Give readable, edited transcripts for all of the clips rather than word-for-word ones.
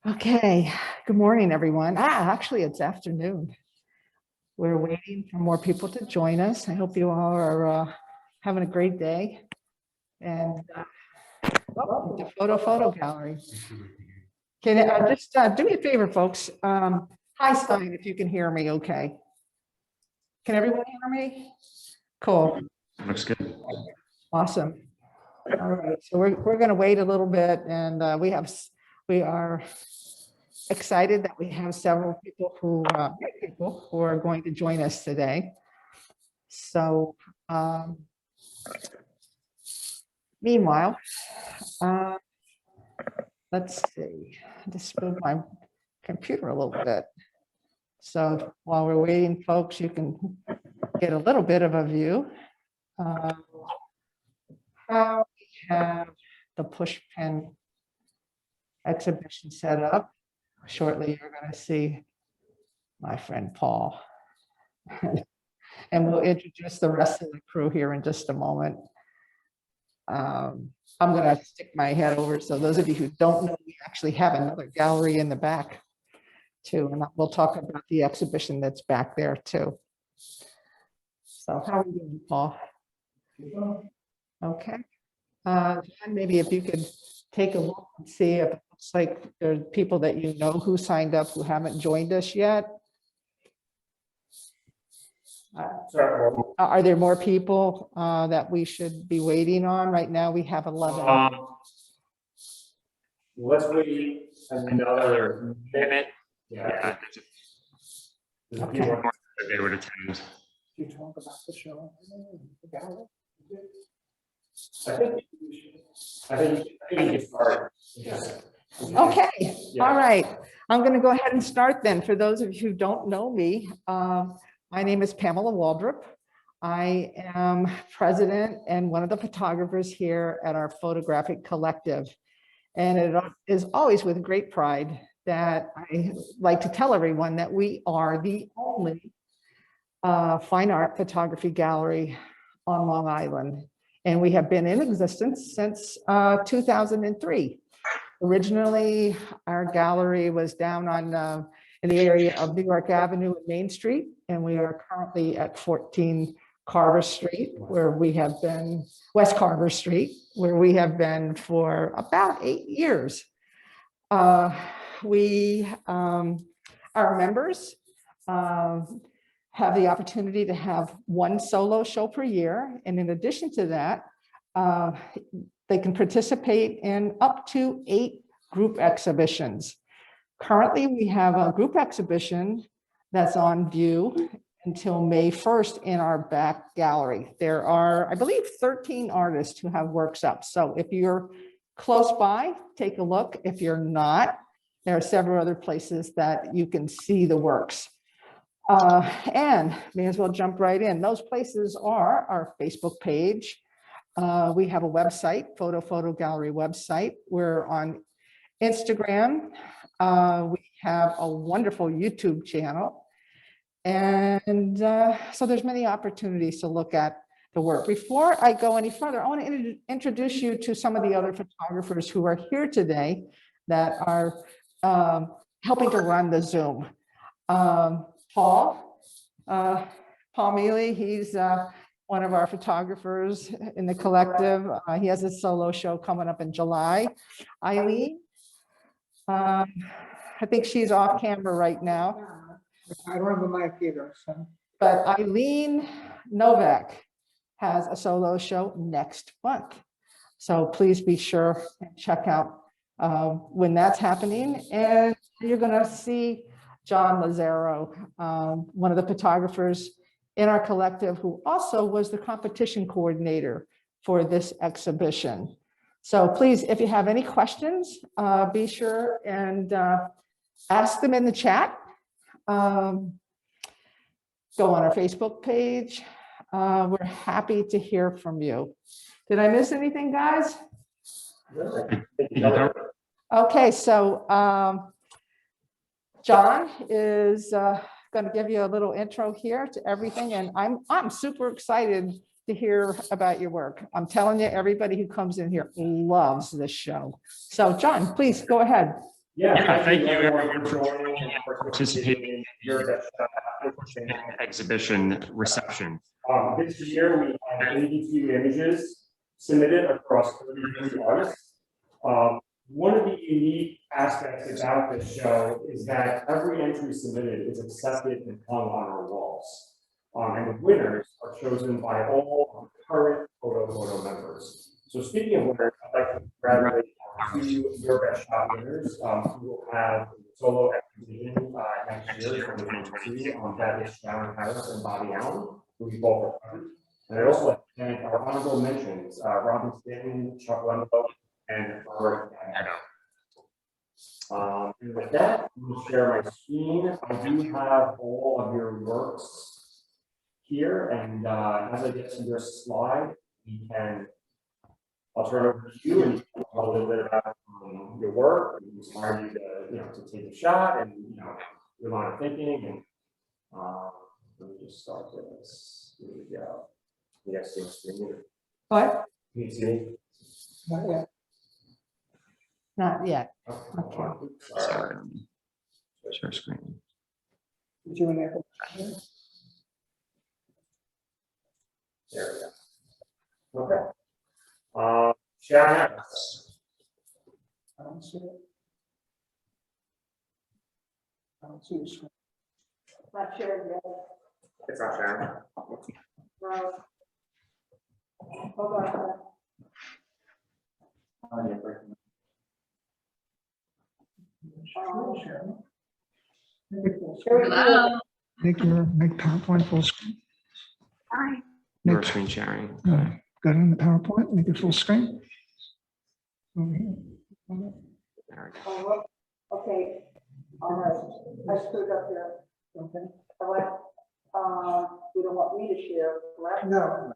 Okay, good morning, everyone. Actually, it's afternoon. We're waiting for more people to join us. I hope you all are having a great day. And welcome to Photo Gallery. Can just do me a favor, folks? Hi, Stein, if you can hear me, okay. Can everyone hear me? Cool. Looks good. Awesome. All right, so we're going to wait a little bit, and we are excited that we have several people who are going to join us today. So meanwhile, let's see, just move my computer a little bit. So while we're waiting, folks, you can get a little bit of a view. How we have the push pin exhibition set up. Shortly, you're going to see my friend Paul. And we'll introduce the rest of the crew here in just a moment. I'm going to stick my head over. So those of you who don't know, we actually have another gallery in the back too. And we'll talk about the exhibition that's back there too. So how are you doing, Paul? Okay. John, maybe if you could take a look and see if it looks like there's people that you know who signed up who haven't joined us yet. Are there more people that we should be waiting on? Right now we have 11. Let's wait another minute. Yeah. Okay. They would attend. You talk about the show. I think you can start. Okay. Yeah. All right. I'm going to go ahead and start then. For those of you who don't know me, my name is Pamela Waldrop. I am president and one of the photographers here at our photographic collective. And it is always with great pride that I like to tell everyone that we are the only fine art photography gallery on Long Island. And we have been in existence since 2003. Originally, our gallery was down on in the area of New York Avenue and Main Street, and we are currently at 14 Carver Street, where we have been, West Carver Street, where we have been for about 8 years. Our members have the opportunity to have one solo show per year, and in addition to that, they can participate in up to 8 group exhibitions. Currently, we have a group exhibition that's on view until May 1st in our back gallery. There are, I believe, 13 artists who have works up. So if you're close by, take a look. If you're not, there are several other places that you can see the works. And may as well jump right in. Those places are our Facebook page. We have a website, Photo Gallery website. We're on Instagram. We have a wonderful YouTube channel. And so there's many opportunities to look at the work. Before I go any further, I want to introduce you to some of the other photographers who are here today that are helping to run the Zoom. Paul Mealy, he's one of our photographers in the collective. He has a solo show coming up in July. Eileen, I think she's off camera right now. I don't have a mic either. So. But Eileen Novak has a solo show next month. So please be sure and check out when that's happening. And you're going to see John Lazaro, one of the photographers in our collective, who also was the competition coordinator for this exhibition. So please, if you have any questions, be sure and ask them in the chat. Go on our Facebook page. We're happy to hear from you. Did I miss anything, guys? Okay, so John is going to give you a little intro here to everything, and I'm super excited to hear about your work. I'm telling you, everybody who comes in here loves this show. So John, please go ahead. Yeah, thank you everyone for joining and participating in your best exhibition reception. This year we had 82 images submitted across 33 artists. One of the unique aspects about this show is that every entry submitted is accepted and hung on our walls. And the winners are chosen by all of the current foto members. So speaking of winners, I'd like to congratulate your best shot winners who will have solo exhibition next year, 2022, that is Sharon Harris and Bobby Allen, who we both recovered. And I'd also like to thank our honorable mentions, Robin Stanton, Chuck Lembo, and Robert Gagnon. And with that, I'm going to share my screen. I do have all of your works here, and as I get to your slide, I'll turn it over to you and talk a little bit about your work and inspire you to take a shot and your line of thinking. And let me just start this. Here we go. Yes, What? can you see me? Not yet. Not yet. Okay. Sorry. Share screen. Did you enable? There we go. Okay. Sharon Harris. I don't see it. I don't see the screen. Not sure yet. It's not Sharon. Well, hold on. Sharon. Hello. Make PowerPoint full screen. Hi. Your Make, screen sharing. go in the PowerPoint, make it full screen. Over here. There we go. Oh, okay. All right. I screwed up here. Okay. I went, you don't want me to share, correct? No.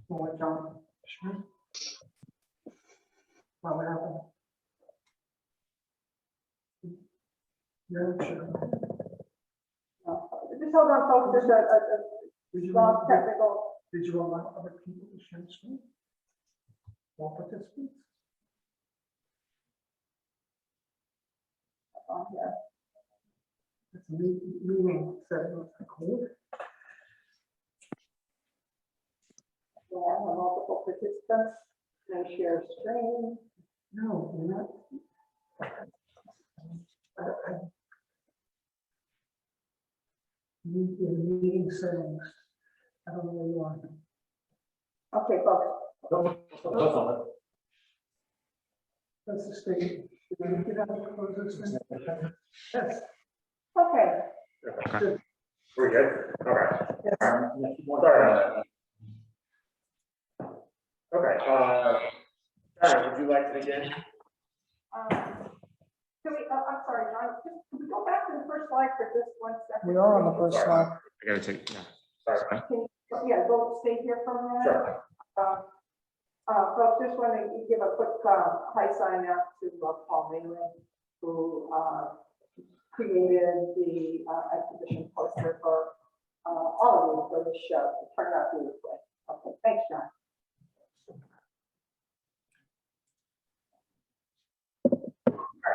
What, John? Sure. What happened? Yeah, sure. Just hold on, folks. There's Did a you small want, technical. did you allow other people to share the screen? All participants? On here. It's a meeting setting. Cool. Yeah, I have multiple participants. Can I share screen? No, you're not. Meeting settings. I don't know where you are. Okay, folks. That's the state. Get out of close this thing. Yes. Okay. Okay. We're good. Okay. Sorry. Okay. Sharon, would you like to begin? Can we, I'm sorry, John, can we go back to the first slide for just 1 second? We are on the first slide. I gotta take. Yeah. Sorry. Can you, yeah, go stay here for a minute. Sure. Folks, just want to give a quick high sign out to Paul Malin, who created the exhibition poster for all of you for this show. It turned out beautifully. Okay, thanks, John.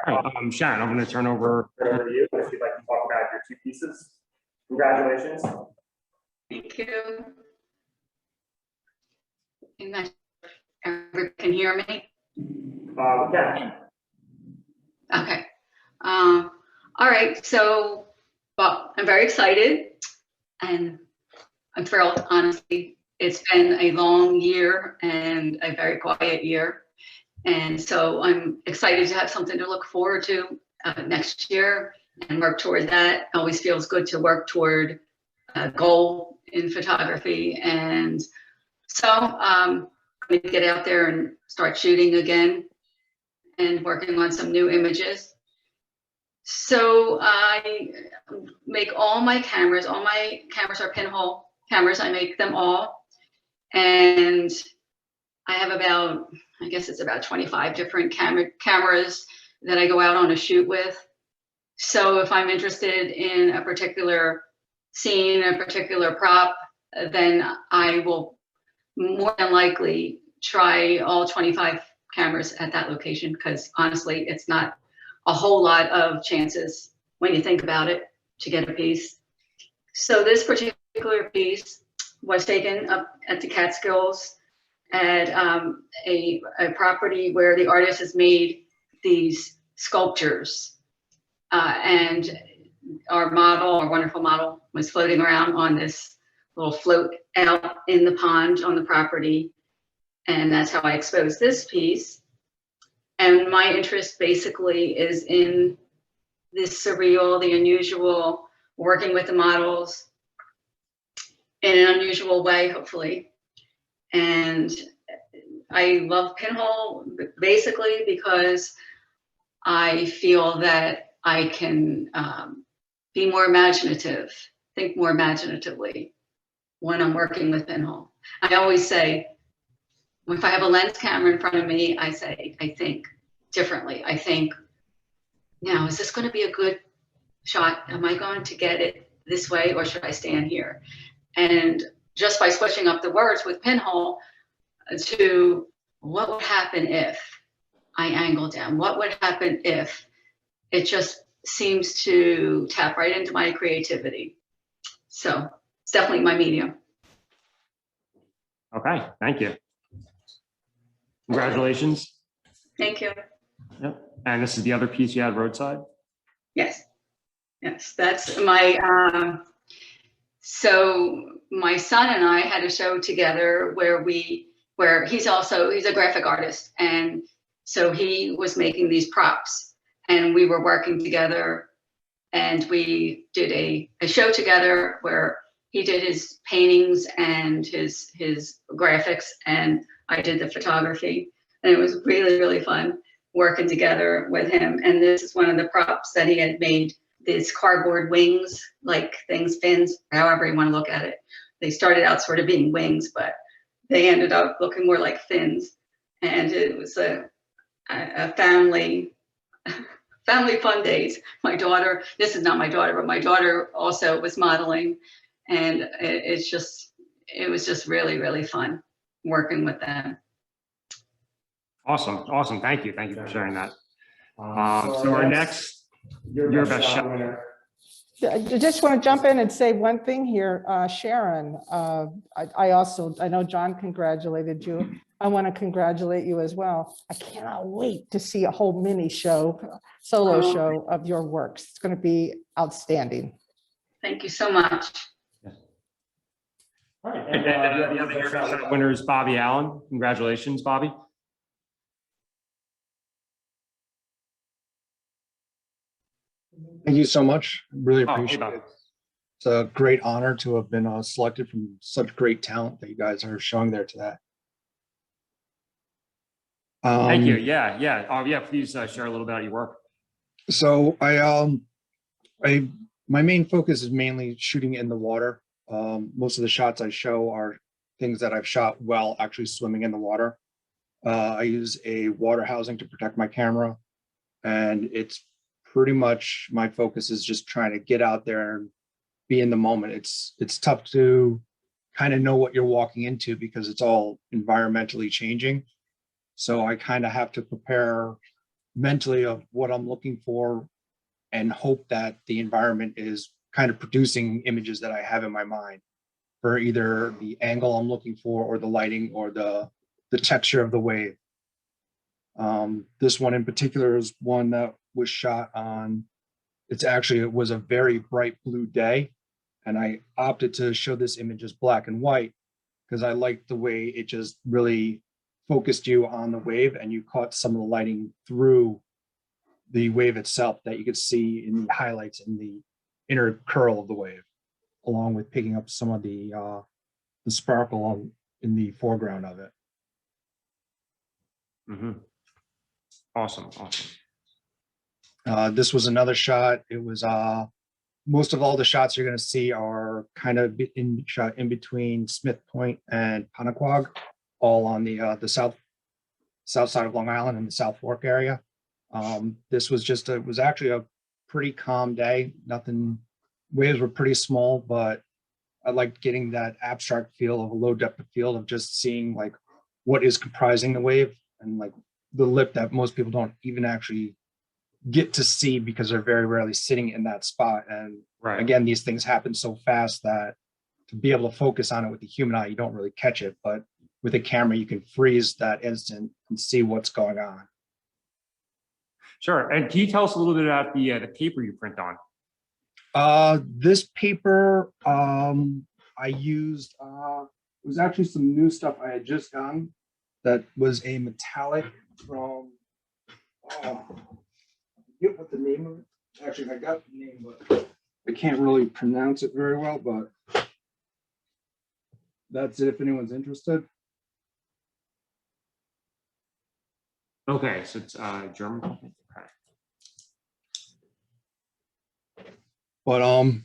All right, Sharon, I'm going to turn over to you if you'd like to talk about your two pieces. Congratulations. Thank you. And that everyone can hear me? Yeah. Okay. All right. So, well, I'm very excited and I'm thrilled, honestly. It's been a long year and a very quiet year. And so I'm excited to have something to look forward to next year and work toward that. It always feels good to work toward a goal in photography. And so I'm going to get out there and start shooting again and working on some new images. So I make all my cameras are pinhole cameras. I make them all. And I have about, I guess it's about 25 different cameras that I go out on a shoot with. So if I'm interested in a particular scene, a particular prop, then I will more than likely try all 25 cameras at that location, because honestly, it's not a whole lot of chances when you think about it to get a piece. So this particular piece was taken up at the Catskills at a property where the artist has made these sculptures. And our model, our wonderful model, was floating around on this little float out in the pond on the property. And that's how I exposed this piece. And my interest basically is in this surreal, the unusual, working with the models in an unusual way, hopefully. And I love Pinhole basically because I feel that I can be more imaginative, think more imaginatively when I'm working with Pinhole. I always say, if I have a lens camera in front of me, I say, I think differently. I think, now, is this going to be a good shot? Am I going to get it this way, or should I stand here? And just by switching up the words with Pinhole to what would happen if I angle down? What would happen if? It just seems to tap right into my creativity. So it's definitely my medium. Okay, thank you. Congratulations. Thank you. Yep. And this is the other piece you had, roadside? Yes. Yes, that's my, so my son and I had a show together where he's a graphic artist. And so he was making these props and we were working together, and we did a show together where he did his paintings and his graphics, and I did the photography. And it was really, really fun working together with him. And this is one of the props that he had made, these cardboard wings, like things, fins, however you want to look at it. They started out sort of being wings, but they ended up looking more like fins. And it was a family fun days. My daughter, this is not my daughter, but my daughter also was modeling. And it was just really, really fun working with them. Awesome, awesome. Thank you. Thank you for sharing that. So our next, your best shot winner. I just want to jump in and say one thing here, Sharon. I know John congratulated you. I want to congratulate you as well. I cannot wait to see a whole mini show, solo show of your works. It's going to be outstanding. Thank you so much. All right. And the other best shot winner is Bobby Allen. Congratulations, Bobby. Thank you so much. Really Oh, hey, appreciate Bobby. it. It's a great honor to have been selected from such great talent that you guys are showing there today. Thank you. Yeah, yeah. Oh, yeah. Please share a little about your work. So my main focus is mainly shooting in the water. Most of the shots I show are things that I've shot while actually swimming in the water. I use a water housing to protect my camera, and it's pretty much my focus is just trying to get out there and be in the moment. It's tough to kind of know what you're walking into because it's all environmentally changing. So I kind of have to prepare mentally of what I'm looking for and hope that the environment is kind of producing images that I have in my mind for either the angle I'm looking for or the lighting or the texture of the wave. This one in particular is one that was shot on, it was a very bright blue day. And I opted to show this image as black and white because I liked the way it just really focused you on the wave and you caught some of the lighting through the wave itself that you could see in the highlights in the inner curl of the wave, along with picking up some of the sparkle in the foreground of it. Mm-hmm. Awesome, awesome. This was another shot. It was most of all the shots you're going to see are kind of shot in between Smith Point and Panaquag, all on the south side of Long Island in the South Fork area. This was it was actually a pretty calm day. Waves were pretty small, but I liked getting that abstract feel of a low depth of field of just seeing like what is comprising the wave and like the lip that most people don't even actually get to see because they're very rarely sitting in that spot. And Right. again, these things happen so fast that to be able to focus on it with the human eye, you don't really catch it. But with a camera, you can freeze that instant and see what's going on. Sure. And can you tell us a little bit about the paper you print on? This paper, I used, it was actually some new stuff I had just gotten that was a metallic from, I forget what the name of it. Actually, I got the name, but I can't really pronounce it very well, but that's it if anyone's interested. Okay, so it's German. Okay. But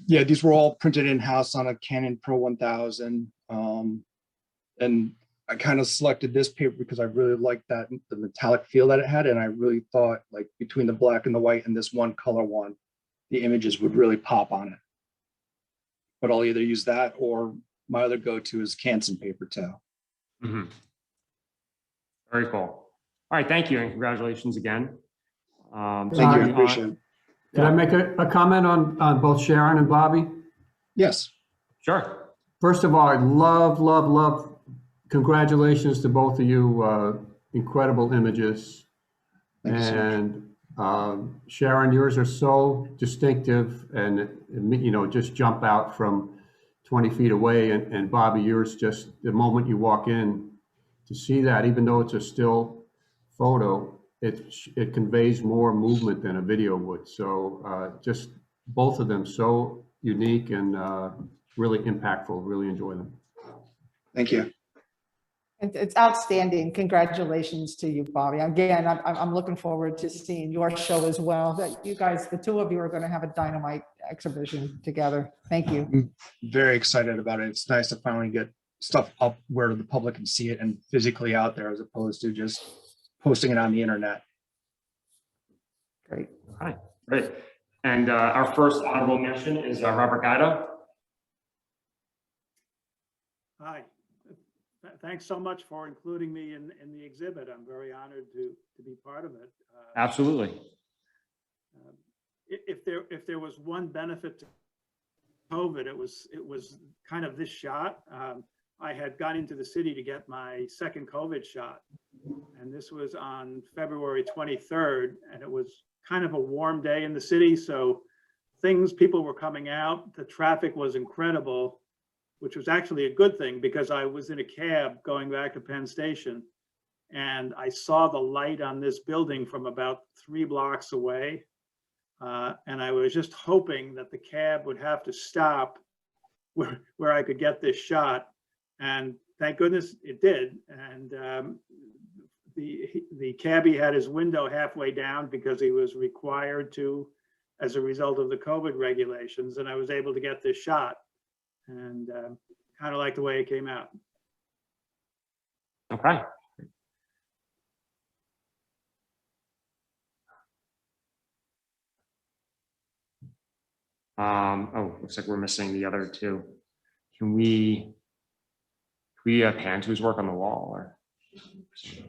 yeah, these were all printed in-house on a Canon Pro 1000. And I kind of selected this paper because I really liked that the metallic feel that it had, and I really thought like between the black and the white and this one color one, the images would really pop on it. But I'll either use that or my other go-to is Canson paper too. Mm-hmm. Very cool. All right, thank you, and congratulations again. Thank you, I appreciate it. Can I make a comment on both Sharon and Bobby? Yes. Sure. First of all, I love, congratulations to both of you. Incredible images. Thank you so much. And Sharon, yours are so distinctive and, you know, just jump out from 20 feet away. And Bobby, yours just, the moment you walk in to see that, even though it's a still photo, it conveys more movement than a video would. So just both of them so unique and really impactful. Really enjoy them. Thank you. It's outstanding. Congratulations to you, Bobby. Again, I'm looking forward to seeing your show as well. That you guys, the two of you, are going to have a dynamite exhibition together. Thank you. I'm very excited about it. It's nice to finally get stuff up where the public can see it and physically out there as opposed to just posting it on the internet. Great. Hi, great. And our first honorable mention is Robert Gatto. Hi, thanks so much for including me in the exhibit. I'm very honored to be part of it. Absolutely. If there was one benefit to COVID, it was kind of this shot. I had gone into the city to get my second COVID shot, and this was on February 23rd, and it was kind of a warm day in the city, so people were coming out. The traffic was incredible, which was actually a good thing because I was in a cab going back to Penn Station, and I saw the light on this building from about 3 blocks away. And I was just hoping that the cab would have to stop where I could get this shot. And thank goodness it did. And the cabbie had his window halfway down because he was required to, as a result of the COVID regulations. And I was able to get this shot, and kind of like the way it came out. Okay. Oh, looks like we're missing the other two. Can we pan to his work on the wall, or?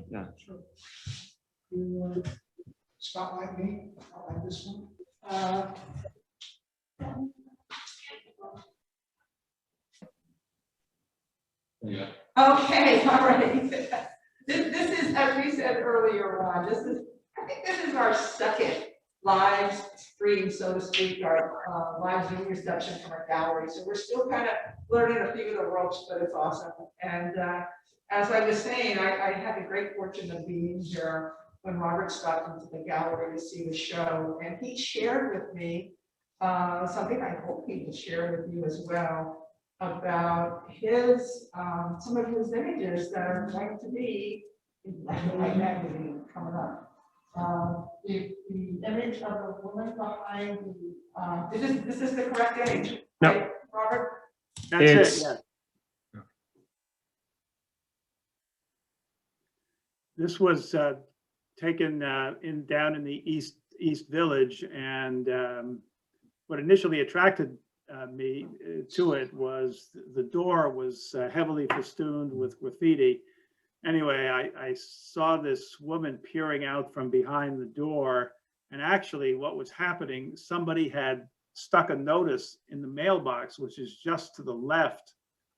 Yeah. Spotlight me, spotlight this one. Yeah. Okay, all right. This is, as we said earlier, Ron, I think this is our second live stream, so to speak, our live Zoom reception from our gallery. So we're still kind of learning a few of the ropes, but it's awesome. And as I was saying, I had the great fortune of being here when Robert stopped into the gallery to see the show, and he shared with me something I hope he will share with you as well, about his some of his images that are going to be in black and white magazine coming up. The image of the woman behind the this is the correct image, No. right, Robert? That's It's- it, yeah. This was taken down in the East Village, and what initially attracted me to it was the door was heavily festooned with graffiti. Anyway, I saw this woman peering out from behind the door, and actually what was happening, somebody had stuck a notice in the mailbox, which is just to the left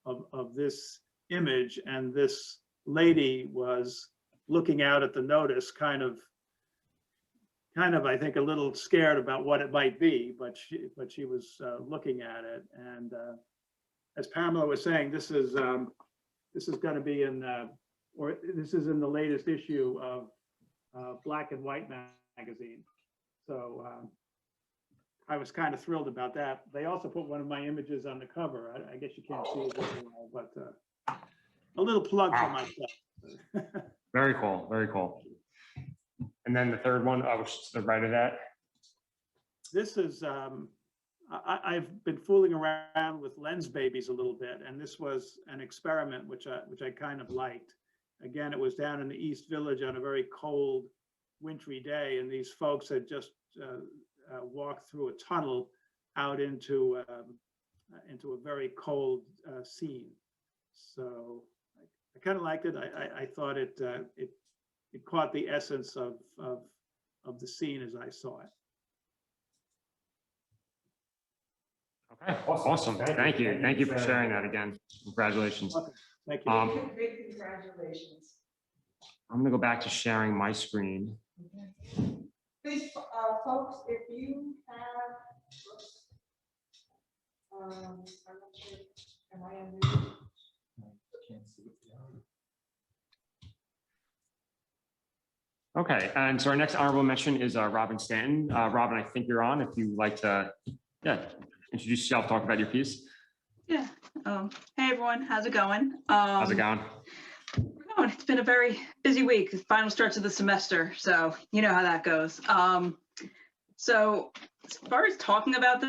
of this image, and this lady was looking out at the notice, kind of, I think, a little scared about what it might be, but she was looking at it. And as Pamela was saying, this is going to be in, or this is in the latest issue of Black and White magazine. So I was kind of thrilled about that. They also put one of my images on the cover. I guess you can't see it very well, but a little plug for myself. Very cool, very cool. And then the third one, which is to the right of that. This is, I've been fooling around with lens babies a little bit, and this was an experiment which I kind of liked. Again, it was down in the East Village on a very cold, wintry day, and these folks had just walked through a tunnel out into a very cold scene. So I kind of liked it. I thought it caught the essence of the scene as I saw it. Okay, awesome. Thank you. Thank you for sharing that again. Congratulations. Thank you. Big congratulations. I'm gonna go back to sharing my screen. Please, folks, if you have, I'm not sure, am I on? Okay, and so our next honorable mention is Robin Stanton. Robin, I think you're on. If you'd like to, introduce yourself, talk about your piece. Yeah. Hey everyone, how's it going? How's it going? Oh, it's been a very busy week. The final starts of the semester, so you know how that goes. So as far as talking about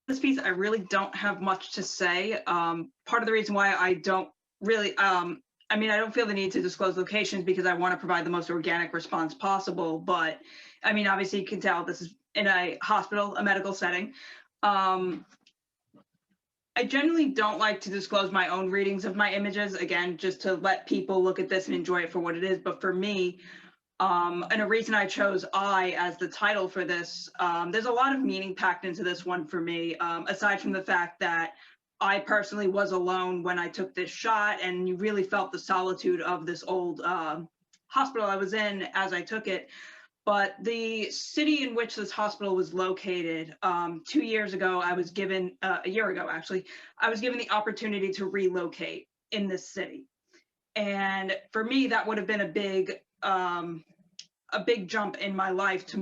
this piece, I really don't have much to say. Part of the reason why I don't really, I mean, I don't feel the need to disclose locations because I want to provide the most organic response possible. But I mean, obviously you can tell this is in a hospital, a medical setting. I generally don't like to disclose my own readings of my images, again, just to let people look at this and enjoy it for what it is. But for me, and a reason I chose I as the title for this, there's a lot of meaning packed into this one for me, aside from the fact that I personally was alone when I took this shot, and you really felt the solitude of this old hospital I was in as I took it. But the city in which this hospital was located, 2 years ago, I was given, a year ago actually, I was given the opportunity to relocate in this city. And for me, that would have been a big jump in my life to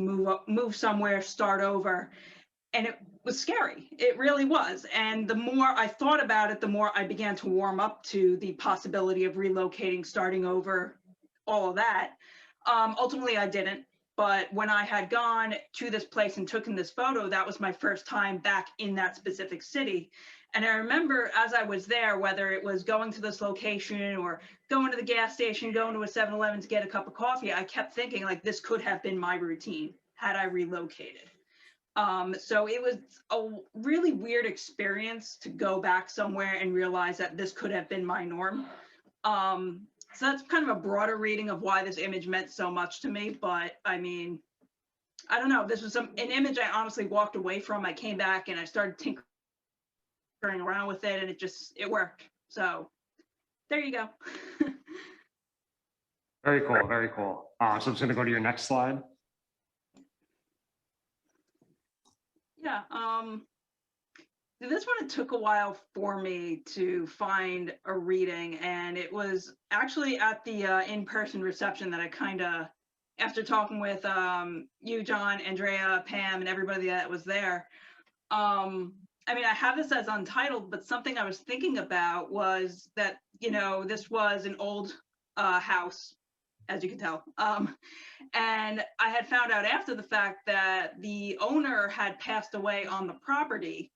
move somewhere, start over. And it was scary. It really was. And the more I thought about it, the more I began to warm up to the possibility of relocating, starting over, all of that. Ultimately, I didn't. But when I had gone to this place and taken this photo, that was my first time back in that specific city. And I remember as I was there, whether it was going to this location or going to the gas station, going to a 7-Eleven to get a cup of coffee, I kept thinking like this could have been my routine had I relocated. So it was a really weird experience to go back somewhere and realize that this could have been my norm. So that's kind of a broader reading of why this image meant so much to me. But I mean, I don't know, this was an image I honestly walked away from. I came back and I started tinkering around with it, and it worked. So there you go. Very cool, very cool. So I'm just gonna go to your next slide. Yeah, this one, it took a while for me to find a reading, and it was actually at the in-person reception that I kind of, after talking with you, John, Andrea, Pam, and everybody that was there, I mean, I have this as untitled, but something I was thinking about was that, you know, this was an old house, as you can tell. And I had found out after the fact that the owner had passed away on the property.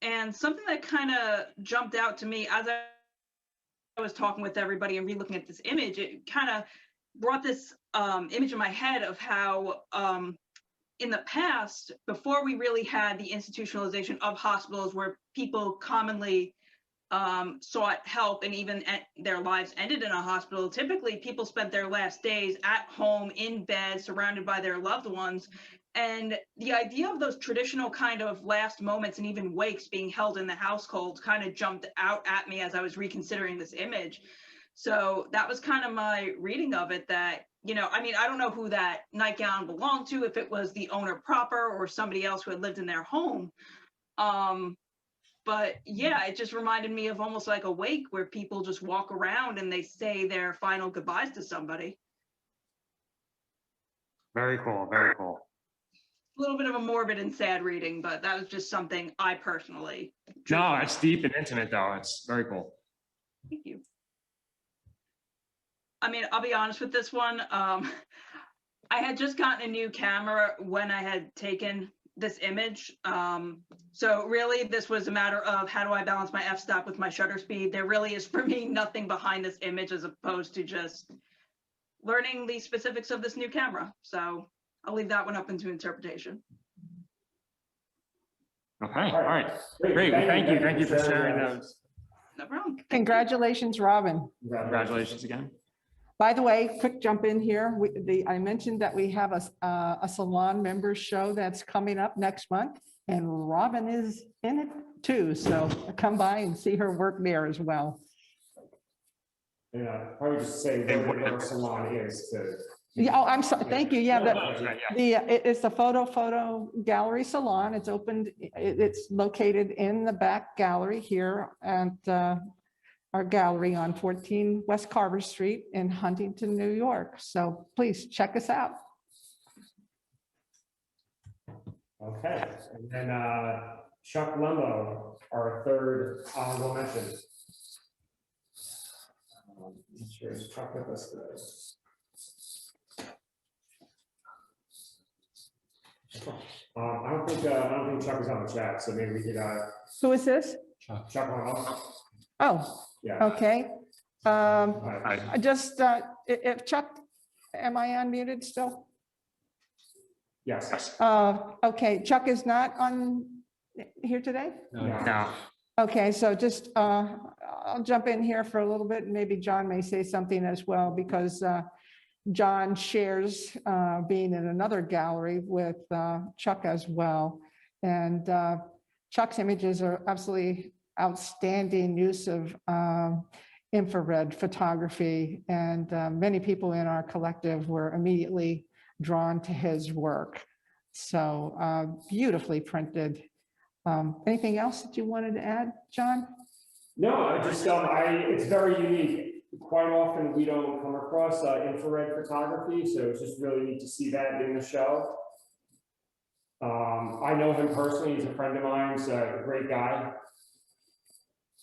And something that kind of jumped out to me as I was talking with everybody and re-looking at this image, it kind of brought this image in my head of how in the past, before we really had the institutionalization of hospitals where people commonly sought help and even their lives ended in a hospital, typically people spent their last days at home in bed surrounded by their loved ones. And the idea of those traditional kind of last moments and even wakes being held in the household kind of jumped out at me as I was reconsidering this image. So that was kind of my reading of it, that, you know, I mean, I don't know who that nightgown belonged to, if it was the owner proper or somebody else who had lived in their home. But yeah, it just reminded me of almost like a wake where people just walk around and they say their final goodbyes to somebody. Very cool, very cool. A little bit of a morbid and sad reading, but that was just something I personally. No, it's deep and intimate though. It's very cool. Thank you. I mean, I'll be honest with this one. I had just gotten a new camera when I had taken this image. So really this was a matter of how do I balance my f-stop with my shutter speed. There really is for me nothing behind this image as opposed to just learning the specifics of this new camera. So I'll leave that one up into interpretation. Okay, all right. Great, well, thank you for sharing those. No problem. Congratulations, Robin. Congratulations again. By the way, quick jump in here. I mentioned that we have a salon members show that's coming up next month, and Robin is in it too. So come by and see her work there as well. Yeah, probably just say what our salon is to. Yeah, oh, I'm sorry. Thank you. Yeah, Yeah. it's the photo gallery salon. It's opened. It's located in the back gallery here at our gallery on 14 West Carver Street in Huntington, New York. So please check us out. Okay, and then Chuck Lumbo, our third honorable mention. Sure, is Chuck with us today? I don't think Chuck is on the chat, so maybe we could Who is this? Chuck Lumbo. Oh, Yeah. okay. Hi. I just, if Chuck, am I unmuted still? Yes. Okay, Chuck is not on here today? No. Okay, so just, I'll jump in here for a little bit, and maybe John may say something as well, because John shares being in another gallery with Chuck as well. And Chuck's images are absolutely outstanding use of infrared photography, and many people in our collective were immediately drawn to his work. So beautifully printed. Anything else that you wanted to add, John? No, I just, it's very unique. Quite often we don't come across infrared photography, so it's just really neat to see that in the show. I know him personally, he's a friend of mine, he's a great guy.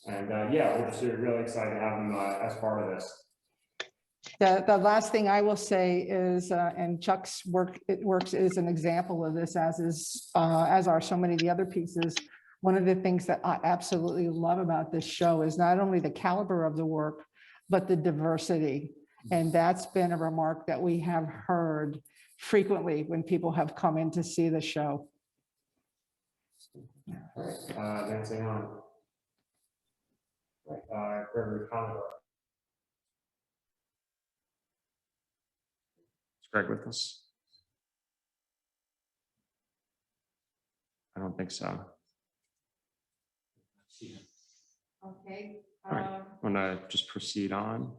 And yeah, we're just really excited to have him as part of this. The last thing I will say is, and Chuck's work is an example of this, as are so many of the other pieces. One of the things that I absolutely love about this show is not only the caliber of the work, but the diversity. And that's been a remark that we have heard frequently when people have come in to see the show. All right, dancing on. Gregory Commodore. Is Greg with us? I don't think so. Okay. All right, want to just proceed on?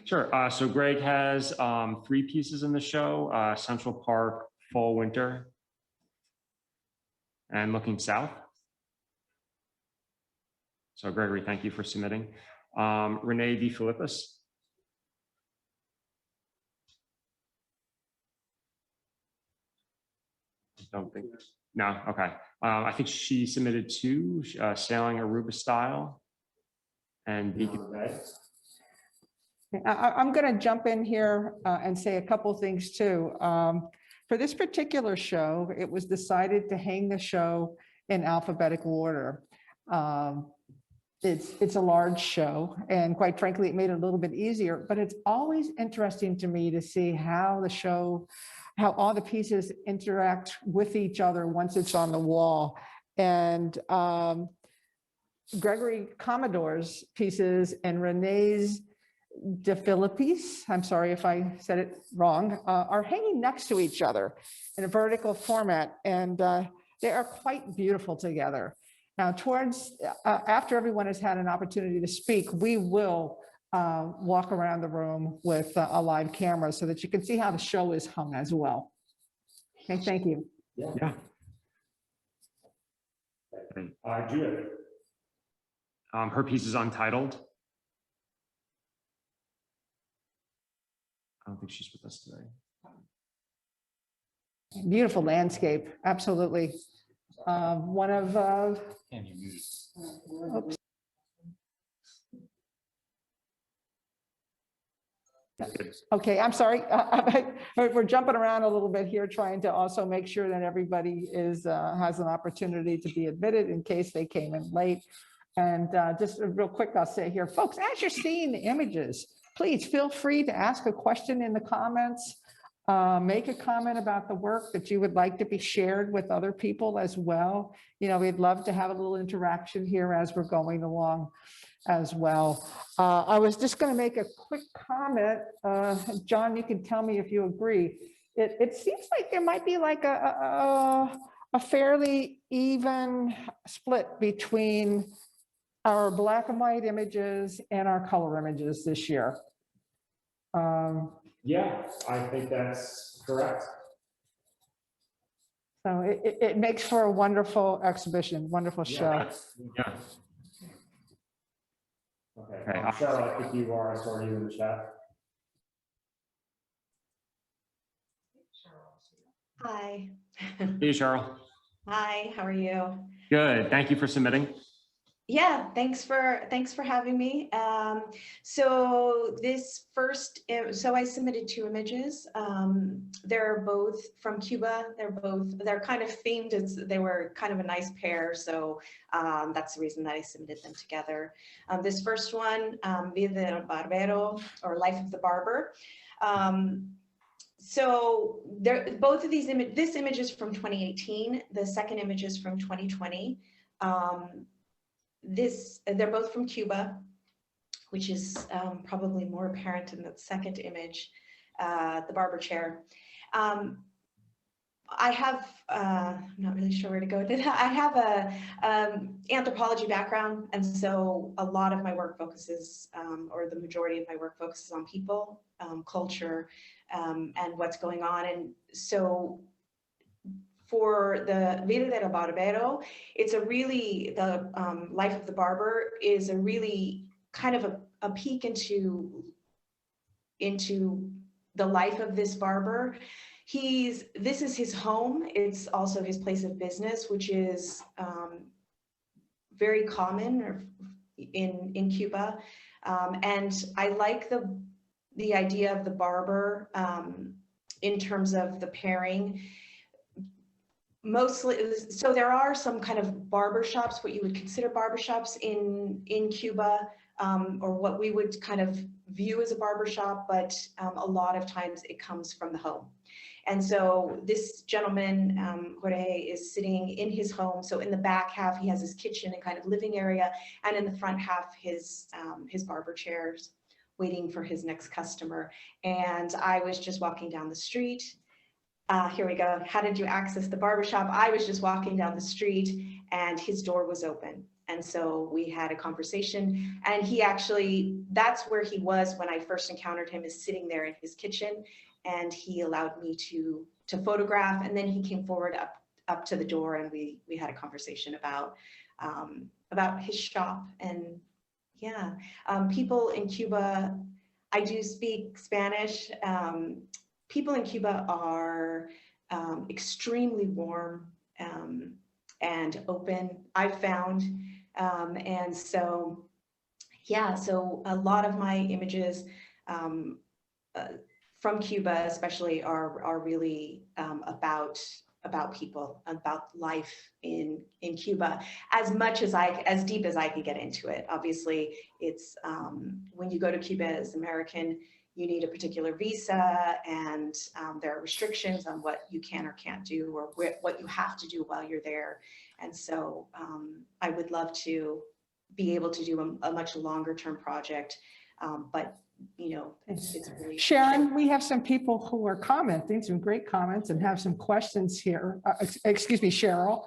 Sure. So Greg has 3 pieces in the show: Central Park, Fall, Winter, and Looking South. So Gregory, thank you for submitting. Renee DeFilippis. Don't think, no, okay. I think she submitted 2, Sailing Aruba Style and Beacon Bay. I'm going to jump in here and say a couple things too. For this particular show, it was decided to hang the show in alphabetical order. it's a large show, and quite frankly, it made it a little bit easier, but it's always interesting to me to see how how all the pieces interact with each other once it's on the wall. And Gregory Commodore's pieces and Renee's De Philippis, I'm sorry if I said it wrong, are hanging next to each other in a vertical format, and they are quite beautiful together. Now, after everyone has had an opportunity to speak, we will walk around the room with a live camera so that you can see how the show is hung as well. Okay, thank you. Yeah. Judith. Her piece is untitled. I don't think she's with us today. Beautiful landscape, absolutely. One of, Can you mute? oops. Okay, I'm sorry. We're jumping around a little bit here, trying to also make sure that everybody has an opportunity to be admitted in case they came in late. And just real quick, I'll say here, folks, as you're seeing the images, please feel free to ask a question in the comments. Make a comment about the work that you would like to be shared with other people as well. You know, we'd love to have a little interaction here as we're going along as well. I was just going to make a quick comment. John, you can tell me if you agree. It seems like there might be like a fairly even split between our black and white images and our color images this year. Yeah, I think that's correct. So it makes for a wonderful exhibition, wonderful show. Yeah. Okay, Cheryl, I think you are, sorry, you in the chat. Hi. Hey, Cheryl. Hi, how are you? Good. Thank you for submitting. Yeah, thanks for having me. So this first, so I submitted 2 images. They're both from Cuba. They're kind of themed. They were kind of a nice pair. So that's the reason that I submitted them together. This first one, Vida del Barbero, or Life of the Barber. So both of these this image is from 2018. The second image is from 2020. They're both from Cuba, which is probably more apparent in the second image, the barber chair. I have, I'm not really sure where to go with it. I have a anthropology background, and so a lot of my work focuses, or the majority of my work focuses on people, culture, and what's going on. And so for the Vida del Barbero, it's a really, the Life of the Barber is a really kind of a peek into the life of this barber. This is his home. It's also his place of business, which is very common in Cuba. And I like the idea of the barber in terms of the pairing. Mostly, so there are some kind of barber shops, what you would consider barber shops in Cuba, or what we would kind of view as a barber shop, but a lot of times it comes from the home. And so this gentleman, Jorge, is sitting in his home. So in the back half, he has his kitchen and kind of living area, and in the front half, his barber chairs, waiting for his next customer. And I was just walking down the street. Here we go. How did you access the barbershop? I was just walking down the street and his door was open. And so we had a conversation, and he actually, that's where he was when I first encountered him, is sitting there in his kitchen, and he allowed me to photograph. And then he came forward up to the door, and we had a conversation about his shop. And yeah, people in Cuba, I do speak Spanish. People in Cuba are extremely warm and open, I've found. And so, yeah, so a lot of my images from Cuba especially are really about about people, about life in Cuba, as deep as I could get into it. Obviously, it's when you go to Cuba as American, you need a particular visa, and there are restrictions on what you can or can't do, or what you have to do while you're there. And so I would love to be able to do a much longer term project, but you know, it's really. Sharon, we have some people who are commenting, some great comments, and have some questions here. Excuse me, Cheryl.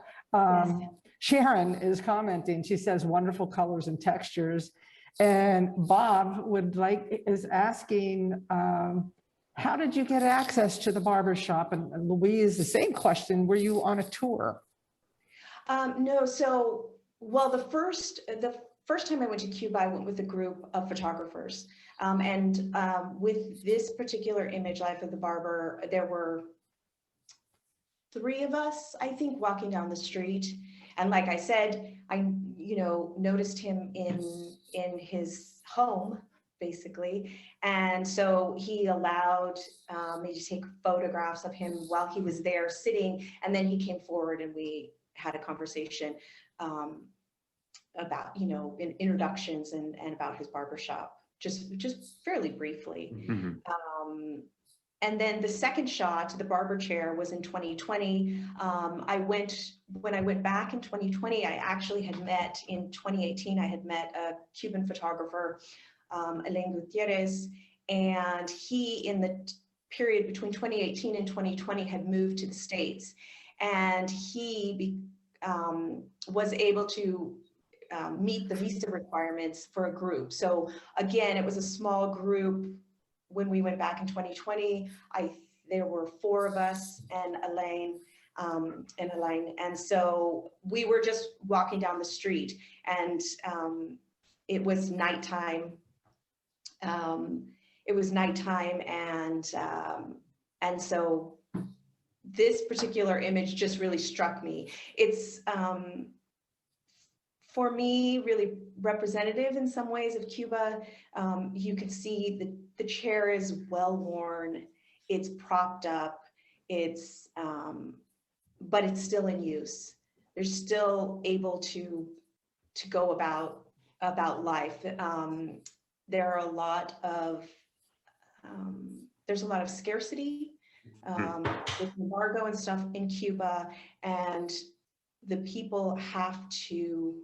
Sharon is commenting. She says wonderful colors and textures. And Bob is asking, how did you get access to the barber shop? And Louise, the same question, were you on a tour? No, so, well, the first time I went to Cuba, I went with a group of photographers. With this particular image, Life of the Barber, there were 3 of us, I think, walking down the street. And like I said, I, noticed him in his home, basically. And so he allowed me to take photographs of him while he was there sitting. And then he came forward and we had a conversation about, in introductions and about his barbershop, just fairly briefly. And then the second shot, the barber chair, was in 2020. When I went back in 2020, I actually had met, in 2018, I had met a Cuban photographer, Elaine Gutierrez, and he, in the period between 2018 and 2020, had moved to the States. And he was able to meet the visa requirements for a group. So again, it was a small group. When we went back in 2020, there were 4 of us and Elaine, and so we were just walking down the street, and it was nighttime. And so this particular image just really struck me. It's for me, really representative in some ways of Cuba. You can see the chair is well worn, it's propped up, but it's still in use. They're still able to go about life. There are a lot of there's a lot of scarcity with embargo and stuff in Cuba, and the people have to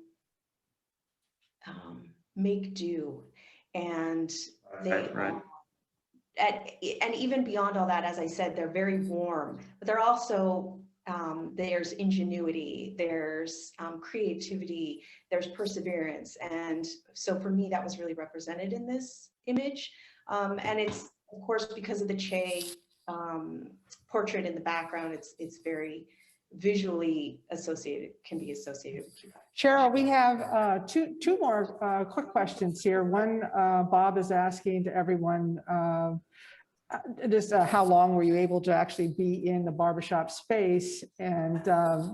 make do, and and even beyond all that, as I said, they're very warm, but they're also there's ingenuity, there's creativity, there's perseverance, and so for me that was really represented in this image, and it's of course because of the Che portrait in the background, it's very visually can be associated with Cuba. Cheryl, we have two more quick questions here. One, Bob is asking to everyone, just how long were you able to actually be in the barbershop space? And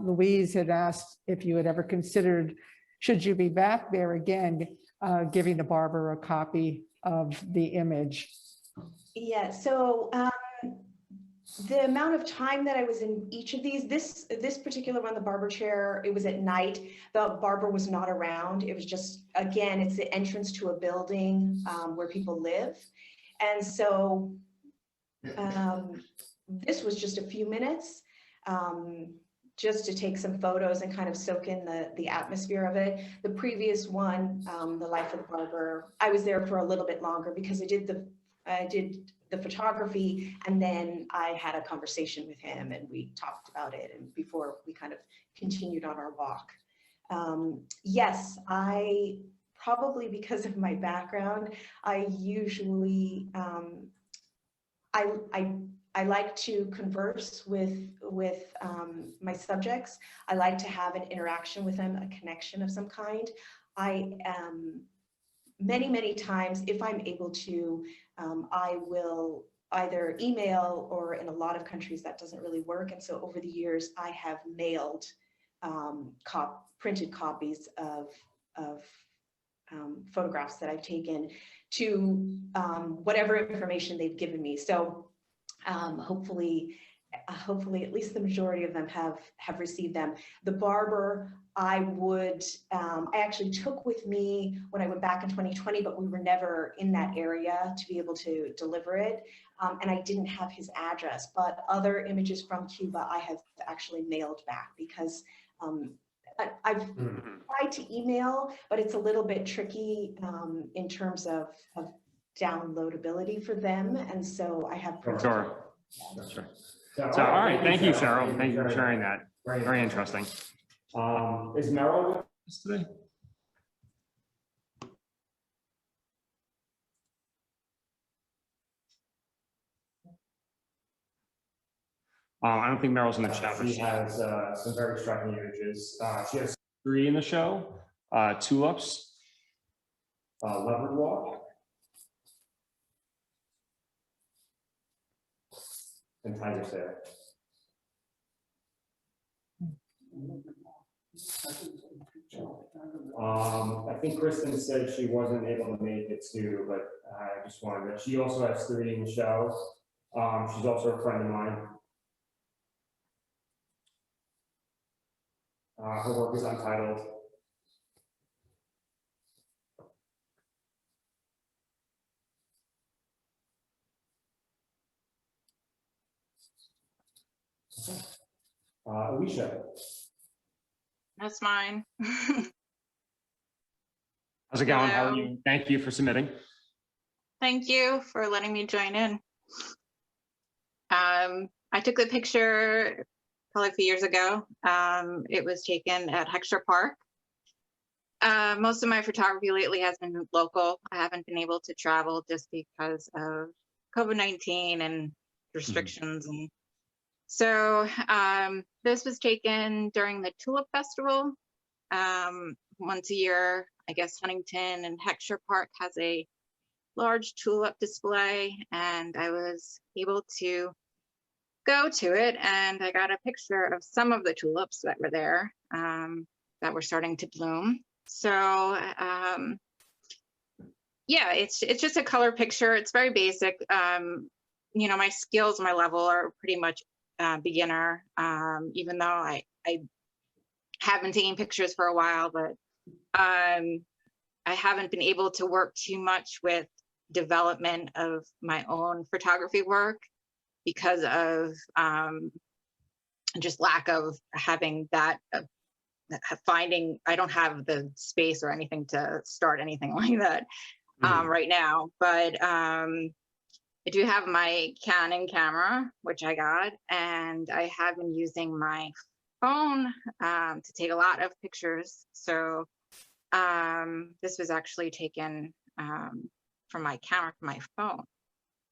Louise had asked if you had ever considered, should you be back there again, giving the barber a copy of the image? Yeah, so the amount of time that I was in each of these, this particular one, the barber chair, it was at night. The barber was not around. It was just, again, it's the entrance to a building where people live. And so this was just a few minutes just to take some photos and kind of soak in the atmosphere of it. The previous one, the Life of the Barber, I was there for a little bit longer because I did the photography, and then I had a conversation with him and we talked about it, and before we kind of continued on our walk. Yes, I probably, because of my background, I usually I like to converse with my subjects. I like to have an interaction with them, a connection of some kind. I many times, if I'm able to, I will either email, or in a lot of countries that doesn't really work. And so over the years, I have mailed printed copies of photographs that I've taken to whatever information they've given me. So hopefully hopefully at least the majority of them have received them. The barber, I actually took with me when I went back in 2020, but we were never in that area to be able to deliver it. And I didn't have his address, but other images from Cuba I have actually mailed back because I've tried to email, but it's a little bit tricky in terms of downloadability for them. And so I have. Sure. Sure. So, all right, thank you, Cheryl. Thank you for sharing that. Very interesting. Is Meryl with us today? I don't think Meryl's in the chat. She has some very striking images. She has 3 in the show, tulips, leopard walk, and tiger sail. I think Kristen said she wasn't able to make it too, but I just wanted to, she also has 3 in the show. She's also a friend of mine. Her work is untitled. Alicia. That's mine. How's it going? How are Hello. you? Thank you for submitting. Thank you for letting me join in. I took the picture probably a few years ago. It was taken at Hexter Park. Most of my photography lately has been local. I haven't been able to travel just because of COVID-19 and restrictions. And so this was taken during the Tulip Festival. Once a year, I guess Huntington and Hexter Park has a large tulip display, and I was able to go to it, and I got a picture of some of the tulips that were there that were starting to bloom. So yeah, it's just a color picture. It's very basic. You know, my skills, my level are pretty much beginner, even though I have been taking pictures for a while, but I haven't been able to work too much with development of my own photography work because of just lack of having that, I don't have the space or anything to start anything like that right now. But I do have my Canon camera, which I got, and I have been using my phone to take a lot of pictures. So this was actually taken from my camera, from my phone,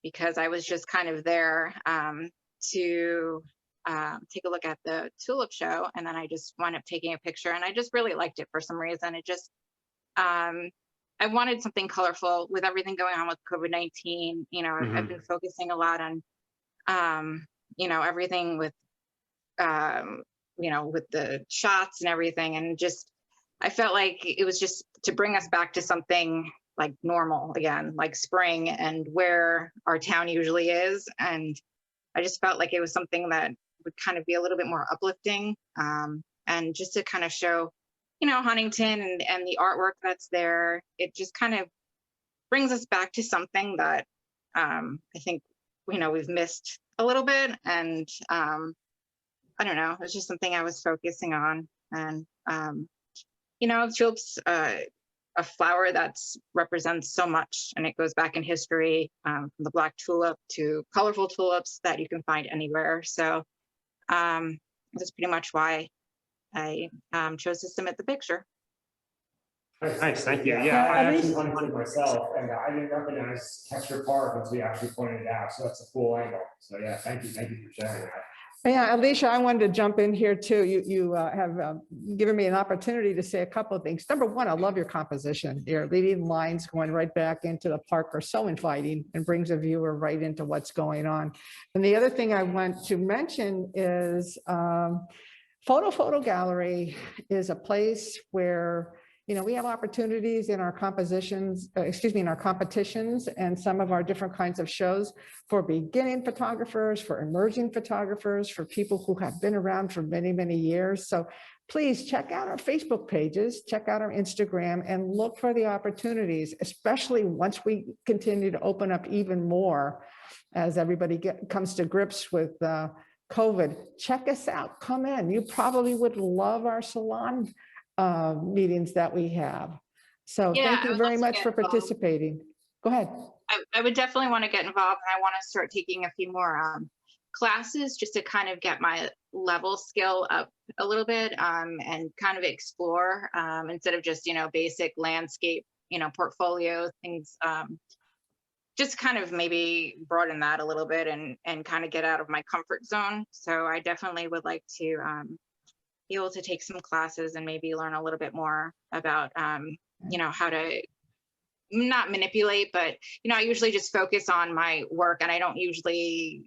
because I was just kind of there to take a look at the tulip show, and then I just wound up taking a picture, and I just really liked it for some reason. It just, I wanted something colorful with everything going on with COVID-19. You know, I've been focusing a lot on, you know, everything with, you know, with the shots and everything, and just, I felt like it was just to bring us back to something like normal again, like spring and where our town usually is. And I just felt like it was something that would kind of be a little bit more uplifting, and just to kind of show, you know, Huntington and the artwork that's there. It just kind of brings us back to something that I think, you know, we've missed a little bit. And I don't know, it's just something I was focusing on. And you know, tulips, a flower that represents so much, and it goes back in history, from the black tulip to colorful tulips that you can find anywhere. So that's pretty much why I chose to submit the picture. Nice, thank you. Yeah, Yeah, I actually hunted it myself, and I didn't recognize Hexter Park until you actually pointed it out. So that's a cool angle. So yeah, thank you for sharing that. Yeah, Alicia, I wanted to jump in here too. You have given me an opportunity to say a couple of things. Number one, I love your composition. Your leading lines going right back into the park are so inviting and brings a viewer right into what's going on. And the other thing I want to mention is fotofoto gallery is a place where you know, we have opportunities in our compositions, in our competitions and some of our different kinds of shows for beginning photographers, for emerging photographers, for people who have been around for many, many years. So please check out our Facebook pages, check out our Instagram, and look for the opportunities, especially once we continue to open up even more as everybody comes to grips with COVID. Check us out, come in. You probably would love our salon meetings that we have. So Yeah, thank I you would very love to much get for involved. participating. Go ahead. I would definitely want to get involved, and I want to start taking a few more classes just to kind of get my level skill up a little bit, and kind of explore, instead of just, you know, basic landscape, you know, portfolio things, just kind of maybe broaden that a little bit and kind of get out of my comfort zone. So I definitely would like to be able to take some classes and maybe learn a little bit more about, you know, how to not manipulate, but, you know, I usually just focus on my work, and I don't usually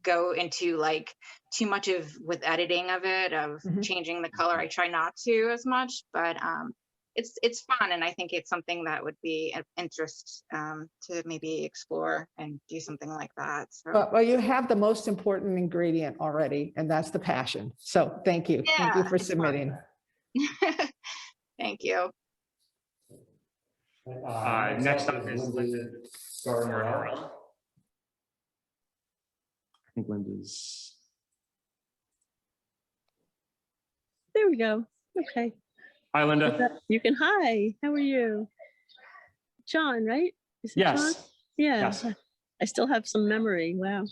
go into like too much of with editing of it, of changing the color. I try not to as much, but it's fun, and I think it's something that would be of interest to maybe explore and do something like that. So Well, you have the most important ingredient already, and that's the passion. So thank you. Thank you yeah, for it's fun. submitting. Thank you. Next up is Linda Scarnarella. I think Linda's. There we go. Okay. Hi, Linda. You can, hi, how are you? John, right? Is it John? Yes. Yeah. Yes. I still have some memory. Wow.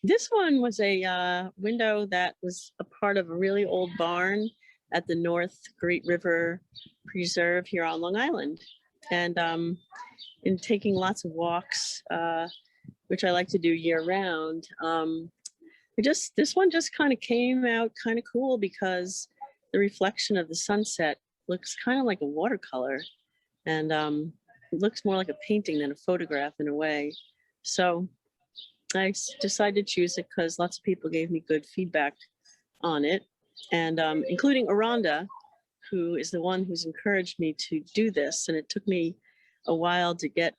This one was a window that was a part of a really old barn at the North Great River Preserve here on Long Island. And in taking lots of walks, which I like to do year round, this one just kind of came out kind of cool because the reflection of the sunset looks kind of like a watercolor, and it looks more like a painting than a photograph in a way. So I decided to choose it because lots of people gave me good feedback on it, and including Aranda, who is the one who's encouraged me to do this. And it took me a while to get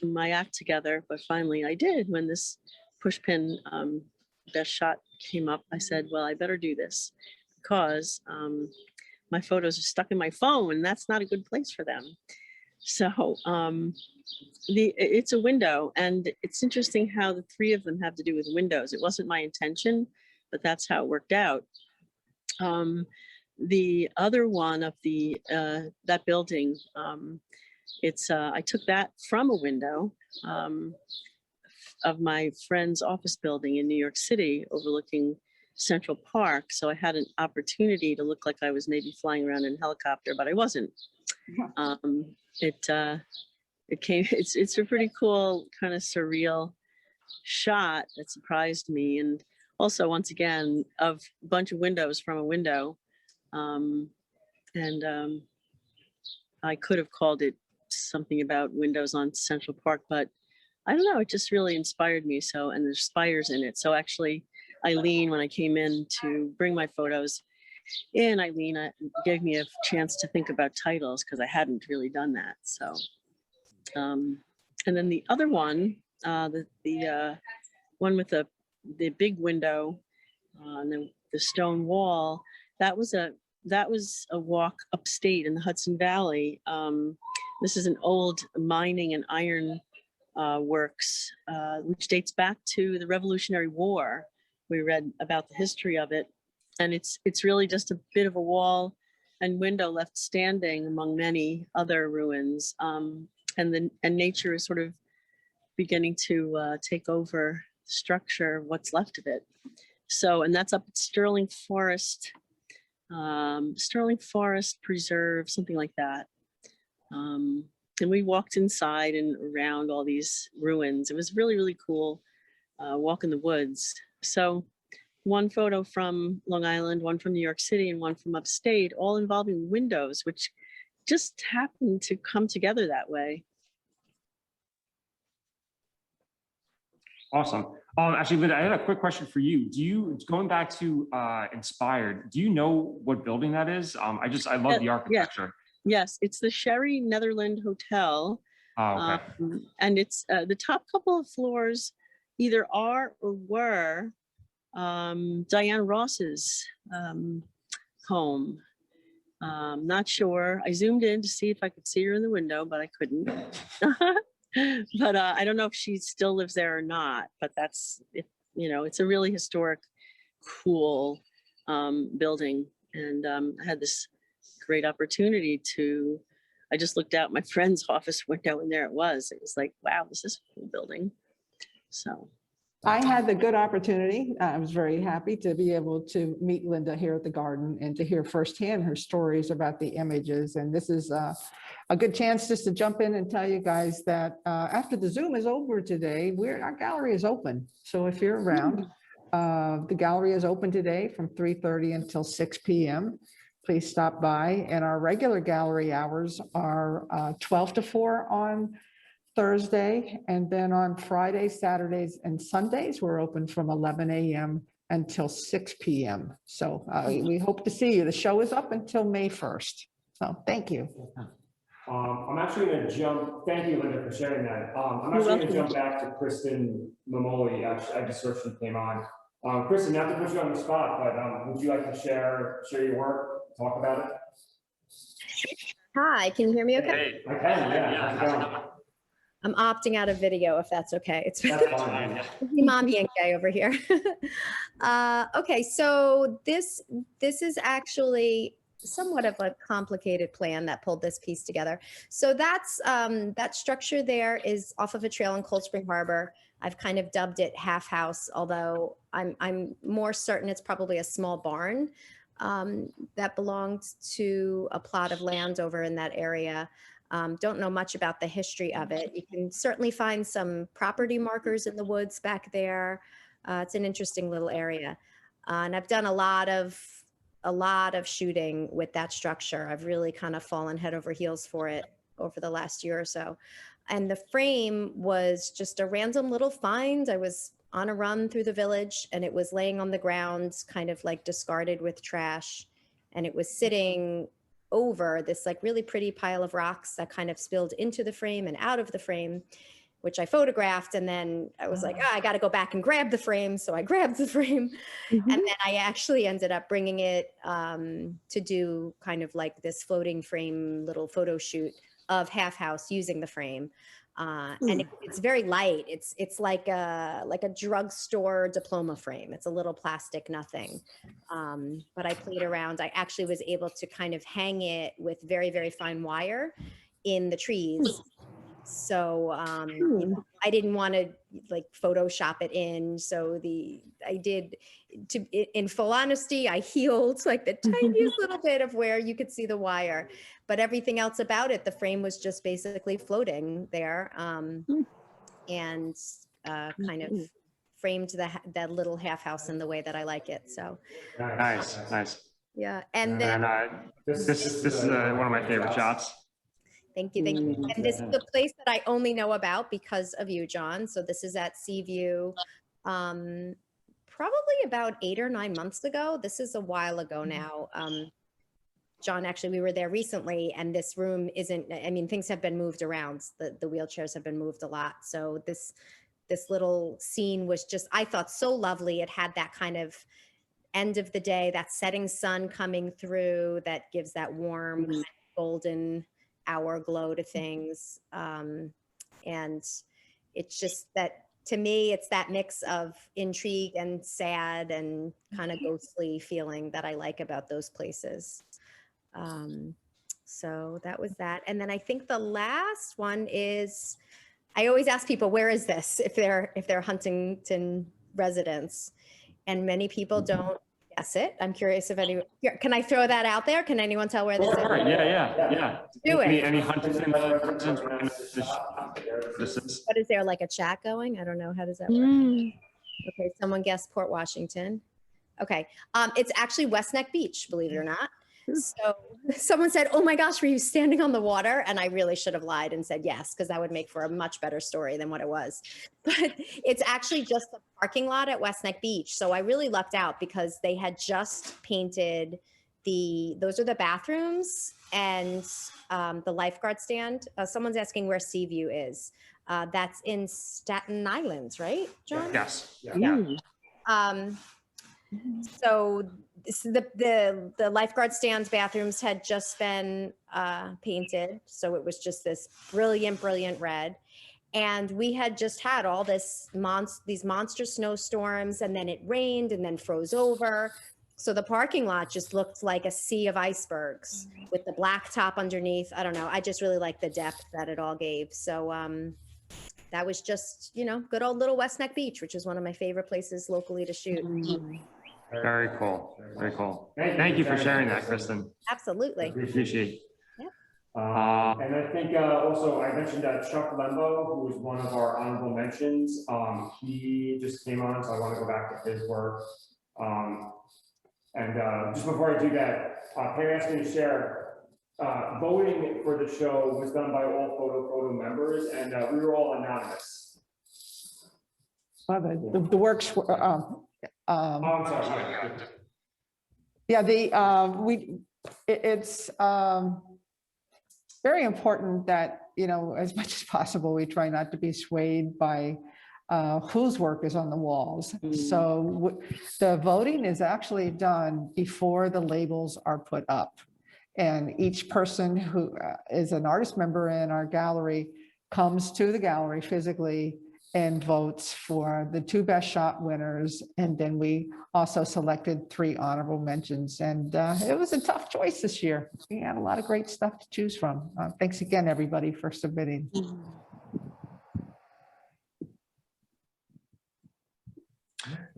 my act together, but finally I did. When this pushpin best shot came up, I said, well, I better do this because my photos are stuck in my phone, and that's not a good place for them. So it's a window, and it's interesting how the three of them have to do with windows. It wasn't my intention, but that's how it worked out. The other one of the that building, I took that from a window of my friend's office building in New York City overlooking Central Park. So I had an opportunity to look like I was maybe flying around in a helicopter, but I wasn't. It's a pretty cool kind of surreal shot that surprised me. And also, once again, of a bunch of windows from a window. I could have called it something about windows on Central Park, but I don't know, it just really inspired me. So, and there's spires in it. So actually, Eileen, when I came in to bring my photos in, Eileen gave me a chance to think about titles because I hadn't really done that. So, and then the other one, the one with the big window and the stone wall, that was a walk upstate in the Hudson Valley. This is an old mining and iron works, which dates back to the Revolutionary War. We read about the history of it, and it's really just a bit of a wall and window left standing among many other ruins. And nature is sort of beginning to take over the structure, what's left of it. So, and that's up at Sterling Forest Preserve, something like that. And we walked inside and around all these ruins. It was really, really cool walk in the woods. So one photo from Long Island, one from New York City, and one from upstate, all involving windows, which just happened to come together that way. Awesome. Actually, Linda, I had a quick question for you. Going back to Inspired, do you know what building that is? I love the architecture. Yes, it's the Sherry Netherland Hotel. Oh, okay. And it's the top couple of floors either are or were Diane Ross's home. Not sure. I zoomed in to see if I could see her in the window, but I couldn't. But I don't know if she still lives there or not. But that's, it's a really historic, cool building. And I had this great opportunity to, I just looked out my friend's office window and there it was. It was like, wow, this is a cool building. So I had the good opportunity. I was very happy to be able to meet Linda here at the garden and to hear firsthand her stories about the images. And this is a good chance just to jump in and tell you guys that after the Zoom is over today, our gallery is open. So if you're around, the gallery is open today from 3:30 until 6 p.m. Please stop by. And our regular gallery hours are 12 to 4 on Thursday, and then on Fridays, Saturdays, and Sundays, we're open from 11 a.m. until 6 p.m. So we hope to see you. The show is up until May 1st. So thank you. I'm actually going to thank you, Linda, for sharing that. I'm actually going to jump back to Kristen Mamoli. I just searched and came on. Kristen, not to put you on the spot, but would you like to share your work, talk about it? Hi, can you hear me okay? I can, yeah. How's it going? I'm opting out of video if that's okay. It's That's fine. mom being gay over here. Okay, so this is actually somewhat of a complicated plan that pulled this piece together. So that's that structure there is off of a trail in Cold Spring Harbor. I've kind of dubbed it half house, although I'm more certain it's probably a small barn that belonged to a plot of land over in that area. Don't know much about the history of it. You can certainly find some property markers in the woods back there. It's an interesting little area. And I've done a lot of shooting with that structure. I've really kind of fallen head over heels for it over the last year or so. And the frame was just a random little find. I was on a run through the village and it was laying on the ground, kind of like discarded with trash. And it was sitting over this like really pretty pile of rocks that kind of spilled into the frame and out of the frame, which I photographed. And then I was like, I got to go back and grab the frame. So I grabbed the frame. And then I actually ended up bringing it to do kind of like this floating frame little photo shoot of Half House using the frame. And it's very light. It's like a drugstore diploma frame. It's a little plastic nothing. But I played around. I actually was able to kind of hang it with very, very fine wire in the trees. So I didn't want to like Photoshop it in. So in full honesty, I healed like the tiniest little bit of where you could see the wire, but everything else about it, the frame was just basically floating there and kind of framed that little half house in the way that I like it. So Nice. yeah. And then this is one of my favorite shots. Thank you. And this is a place that I only know about because of you, John. So this is at Seaview, probably about 8 or 9 months ago. This is a while ago now. John, actually, we were there recently and this room things have been moved around. The wheelchairs have been moved a lot. So this little scene was just, I thought, so lovely. It had that kind of end of the day, that setting sun coming through that gives that warm golden hour glow to things. And it's just that, to me, it's that mix of intrigue and sad and kind of ghostly feeling that I like about those places. So that was that. And then I think the last one is, I always ask people, where is this? If they're Huntington residents, and many people don't guess it. I'm curious if anyone, can I throw that out there? Can anyone tell where this is? Yeah. Do it. Any Huntington residents? What is there, like a chat going? I don't know. How does that work? Okay, someone guessed Port Washington. Okay, it's actually West Neck Beach, believe it or not. So someone said, "Oh my gosh, were you standing on the water?" And I really should have lied and said yes, because that would make for a much better story than what it was. But it's actually just the parking lot at West Neck Beach. So I really lucked out because they had just painted those are the bathrooms and the lifeguard stand. Someone's asking where Seaview is. That's in Staten Island, right, John? Yes. Yeah. So the lifeguard stands bathrooms had just been painted. So it was just this brilliant red. And we had just had all these monster snowstorms, and then it rained and then froze over. So the parking lot just looked like a sea of icebergs with the black top underneath. I don't know. I just really liked the depth that it all gave. So that was just, good old little West Neck Beach, which is one of my favorite places locally to shoot. Very cool. Very cool. Thank you for sharing that, Kristen. Absolutely. We appreciate it. And I think also I mentioned that Chuck Lembo, who was one of our honorable mentions, he just came on, so I want to go back to his work. And just before I do that, Perry asked me to share, voting for the show was done by all fotofoto members, and we were all anonymous. The works were, I'm sorry. yeah, it's very important that, as much as possible, we try not to be swayed by whose work is on the walls. So the voting is actually done before the labels are put up. And each person who is an artist member in our gallery comes to the gallery physically and votes for the 2 best shot winners. And then we also selected 3 honorable mentions. And it was a tough choice this year. We had a lot of great stuff to choose from. Thanks again, everybody, for submitting.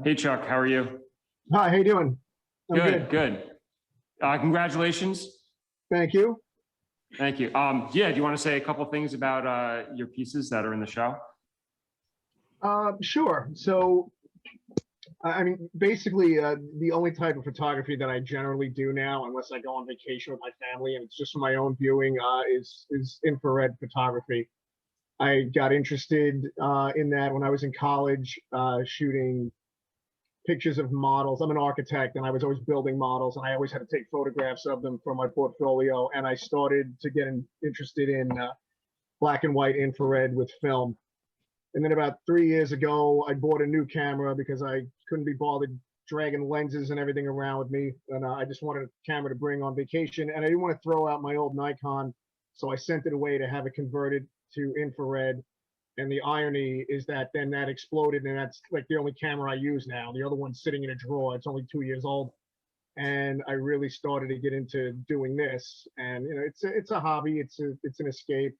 Hey, Chuck, how are you? Hi, how you doing? I'm Good. Congratulations. Thank you. Thank you. Yeah, do you want to say a couple things about your pieces that are in the show? Sure. So, I mean, basically, the only type of photography that I generally do now, unless I go on vacation with my family and it's just for my own viewing, is infrared photography. I got interested in that when I was in college, shooting pictures of models. I'm an architect, and I was always building models, and I always had to take photographs of them for my portfolio. And I started to get interested in black and white infrared with film. And then about 3 years ago, I bought a new camera because I couldn't be bothered dragging lenses and everything around with me. And I just wanted a camera to bring on vacation. And I didn't want to throw out my old Nikon. So I sent it away to have it converted to infrared. And the irony is that then that exploded, and that's like the only camera I use now. The other one's sitting in a drawer. It's only 2 years old. And I really started to get into doing this. And, it's a hobby. It's an escape.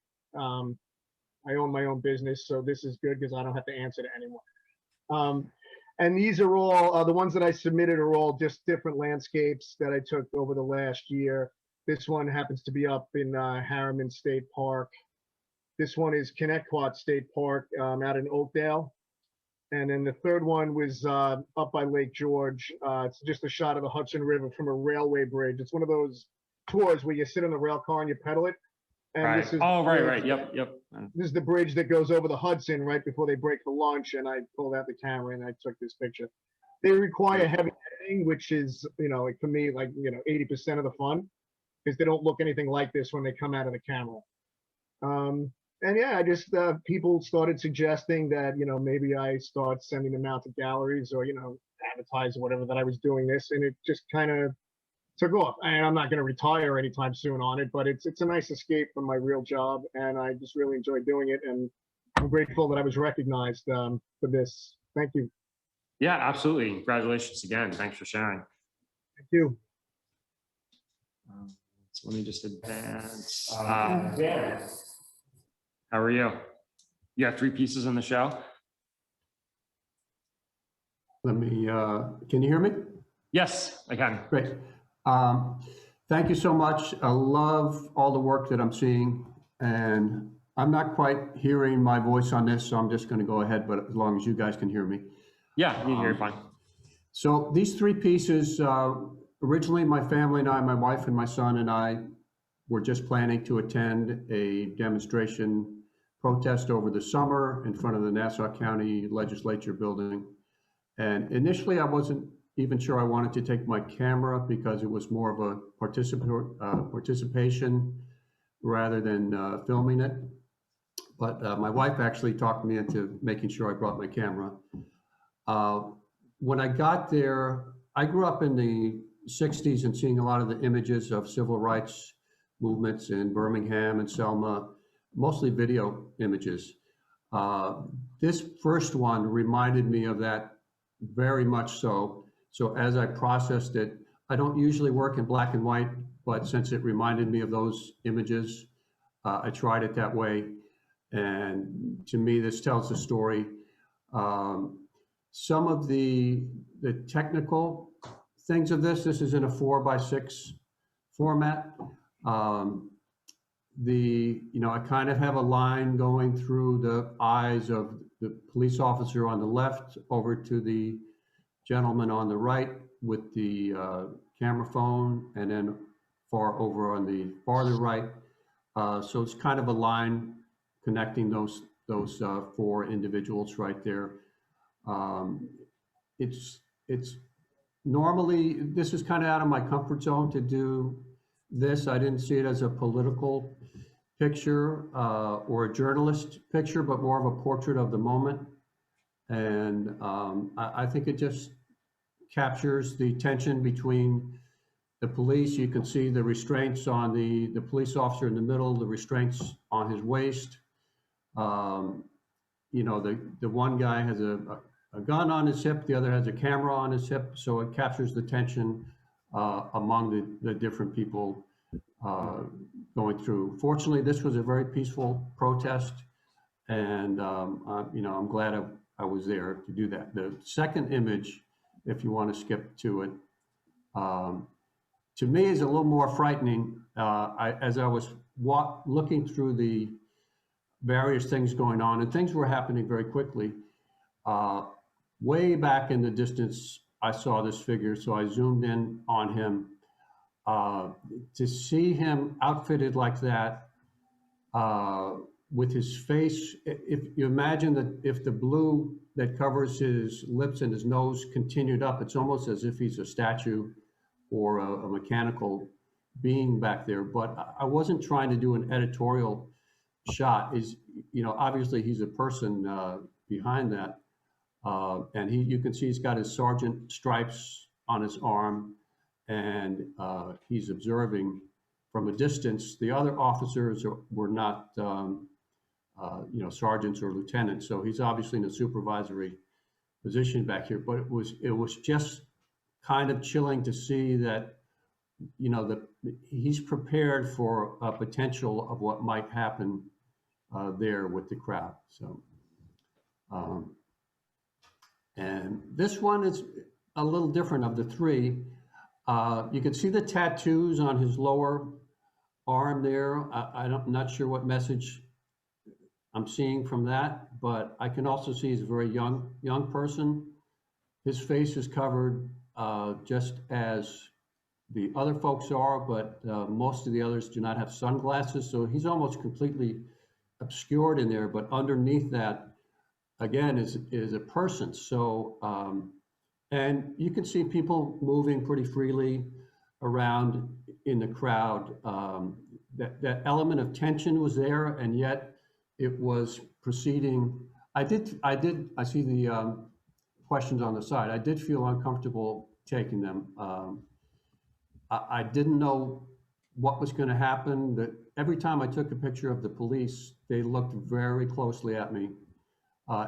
I own my own business, so this is good because I don't have to answer to anyone. And these are all, the ones that I submitted are all just different landscapes that I took over the last year. This one happens to be up in Harriman State Park. This one is Connecticut State Park out in Oakdale. And then the third one was up by Lake George. It's just a shot of the Hudson River from a railway bridge. It's one of those tours where you sit in the rail car and you pedal it. And Right. this is Right. Yep. This is the bridge that goes over the Hudson right before they break for lunch. And I pulled out the camera and I took this picture. They require heavy editing, which is, like for me, 80% of the fun, because they don't look anything like this when they come out of the camera. And yeah, I just, people started suggesting that, maybe I start sending them out to galleries or, advertise or whatever, that I was doing this. And it just kind of took off. And I'm not going to retire anytime soon on it, but it's a nice escape from my real job. And I just really enjoy doing it. And I'm grateful that I was recognized for this. Thank you. Yeah, absolutely. Congratulations again. Thanks for sharing. Thank you. So let me just advance. Dan. How are you? You got 3 pieces in the show? Let me, can you hear me? Yes, I can. Great. Thank you so much. I love all the work that I'm seeing, and I'm not quite hearing my voice on this, so I'm just going to go ahead, but as long as you guys can hear me. Yeah, you can hear fine. So these 3 pieces, Originally, my family and I, my wife and my son and I were just planning to attend a demonstration protest over the summer in front of the Nassau County Legislature building. And initially, I wasn't even sure I wanted to take my camera because it was more of a participation rather than filming it. But my wife actually talked me into making sure I brought my camera. When I got there, I grew up in the 60s and seeing a lot of the images of civil rights movements in Birmingham and Selma, mostly video images. This first one reminded me of that very much so. So as I processed it, I don't usually work in black and white, but since it reminded me of those images, I tried it that way. And to me, this tells the story. Some of the technical things of this is in a 4:6 format. I kind of have a line going through the eyes of the police officer on the left over to the gentleman on the right with the camera phone, and then far over on the farther right. So it's kind of a line connecting those four individuals right there. It's normally, this is kind of out of my comfort zone to do this. I didn't see it as a political picture or a journalist picture, but more of a portrait of the moment. And I think it just captures the tension between the police. You can see the restraints on the police officer in the middle, the restraints on his waist. The one guy has a gun on his hip, the other has a camera on his hip, so it captures the tension among the different people going through. Fortunately, this was a very peaceful protest, and I'm glad I was there to do that. The second image, if you want to skip to it, to me is a little more frightening. As I was looking through the various things going on, and things were happening very quickly. Way back in the distance, I saw this figure, so I zoomed in on him. To see him outfitted like that, with his face, if you imagine that if the blue that covers his lips and his nose continued up, it's almost as if he's a statue or a mechanical being back there. But I wasn't trying to do an editorial shot. Obviously he's a person behind that. And you can see he's got his sergeant stripes on his arm, and he's observing from a distance. The other officers were not, sergeants or lieutenants, so he's obviously in a supervisory position back here. But it was just kind of chilling to see that, he's prepared for a potential of what might happen there with the crowd. So. And this one is a little different of the three. You can see the tattoos on his lower arm there. I'm not sure what message I'm seeing from that, but I can also see he's a very young person. His face is covered just as the other folks are, but most of the others do not have sunglasses. So he's almost completely obscured in there, but underneath that, again, is a person. So, and you can see people moving pretty freely around in the crowd. That element of tension was there, and yet it was proceeding. I see the questions on the side. I did feel uncomfortable taking them. I didn't know what was going to happen. That every time I took a picture of the police, they looked very closely at me.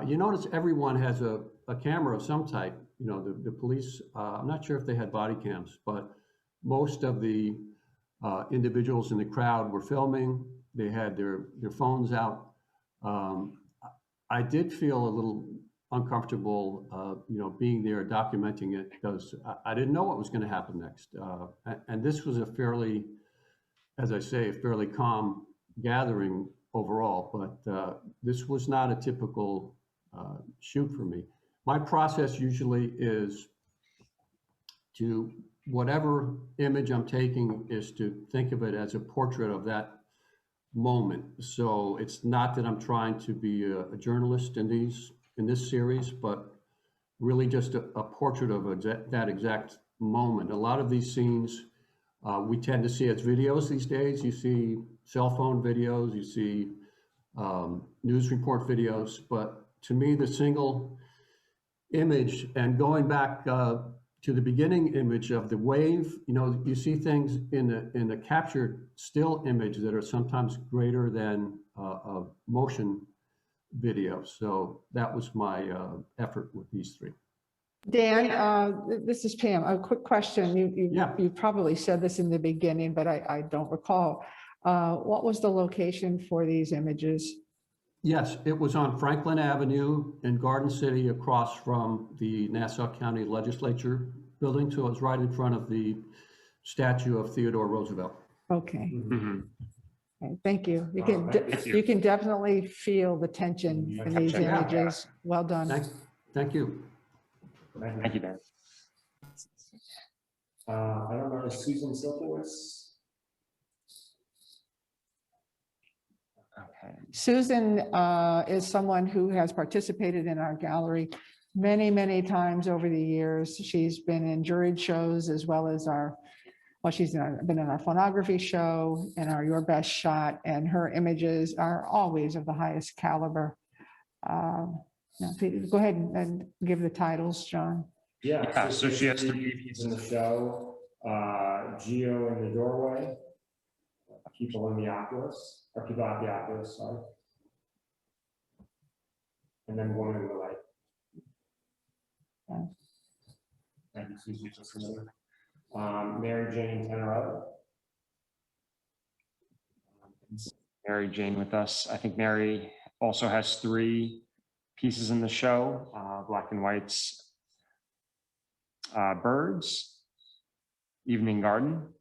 You notice everyone has a camera of some type. The police, I'm not sure if they had body cams, but most of the individuals in the crowd were filming. They had their phones out. I did feel a little uncomfortable, being there documenting it, because I didn't know what was going to happen next. And this was a fairly, as I say, a fairly calm gathering overall, but this was not a typical shoot for me. My process usually is to, whatever image I'm taking is to think of it as a portrait of that moment. So it's not that I'm trying to be a journalist in this series, but really just a portrait of that exact moment. A lot of these scenes we tend to see as videos these days. You see cell phone videos, you see news report videos, but to me, the single image, and going back to the beginning image of the wave, you know, you see things in the captured still image that are sometimes greater than a motion video. So that was my effort with these three. Dan, this is Pam. A quick question. You probably said this in the beginning, but I don't recall. What was the location for these images? Yes, it was on Franklin Avenue in Garden City across from the Nassau County Legislature building. So it was right in front of the statue of Theodore Roosevelt. Okay. Mhm. Okay, thank you. Thank you. You can definitely feel the tension in these Yeah. images. Well done. Thank you. Thank you, Dan. I don't know, Susan Silkowitz. Okay. Susan is someone who has participated in our gallery many, many times over the years. She's been in juried shows as well as she's been in our phonography show and our Your Best Shot, and her images are always of the highest caliber. Go ahead and give the titles, John. Yeah, so she has three pieces in the show, Geo in the Doorway, People in the Oculus, or People at the Oculus, sorry. And then Woman in the Light. Yeah. Thank you, Susie, for submitting. Mary Jane Tenorello. Mary Jane with us. I think Mary also has 3 pieces in the show, Black and White's Birds, Evening Garden,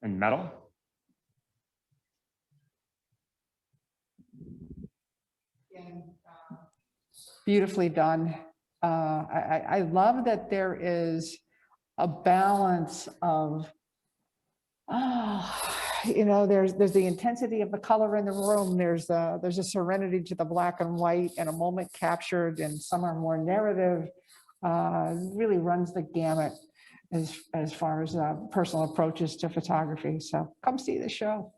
and Metal. Beautifully done. I love that there is a balance of, there's the intensity of the color in the room. There's a serenity to the black and white and a moment captured, and some are more narrative. Really runs the gamut as far as personal approaches to photography. So come see the show.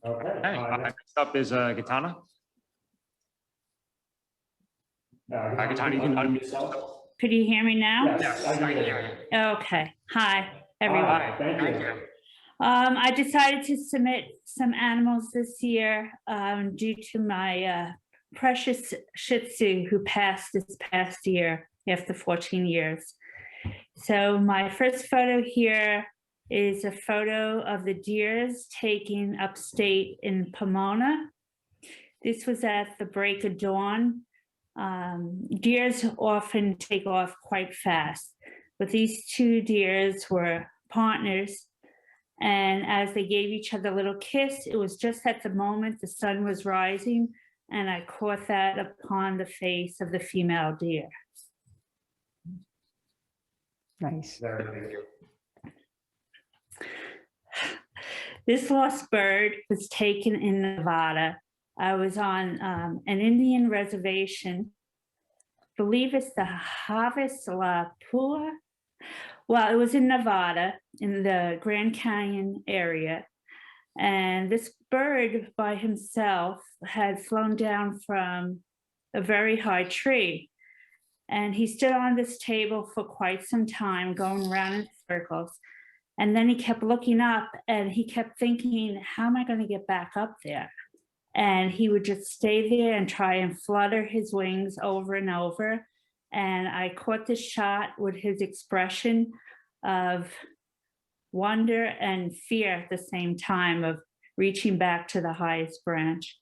Okay. Next up is Gitana. Gitana, you can unmute yourself. Could you hear me now? Yes, I can hear you. Okay. Hi, everyone. Hi, thank you. I decided to submit some animals this year due to my precious Shih Tzu who passed this past year after 14 years. So my first photo here is a photo of the deers taken upstate in Pomona. This was at the break of dawn. Deers often take off quite fast, but these 2 deers were partners. And as they gave each other a little kiss, it was just at the moment the sun was rising, and I caught that upon the face of the female deer. Nice. Very good. This lost bird was taken in Nevada. I was on an Indian reservation, I believe it's the Harvest La Pua. Well, it was in Nevada, in the Grand Canyon area. And this bird by himself had flown down from a very high tree. And he stood on this table for quite some time, going around in circles. And then he kept looking up and he kept thinking, how am I going to get back up there? And he would just stay there and try and flutter his wings over and over. And I caught this shot with his expression of wonder and fear at the same time of reaching back to the highest branch.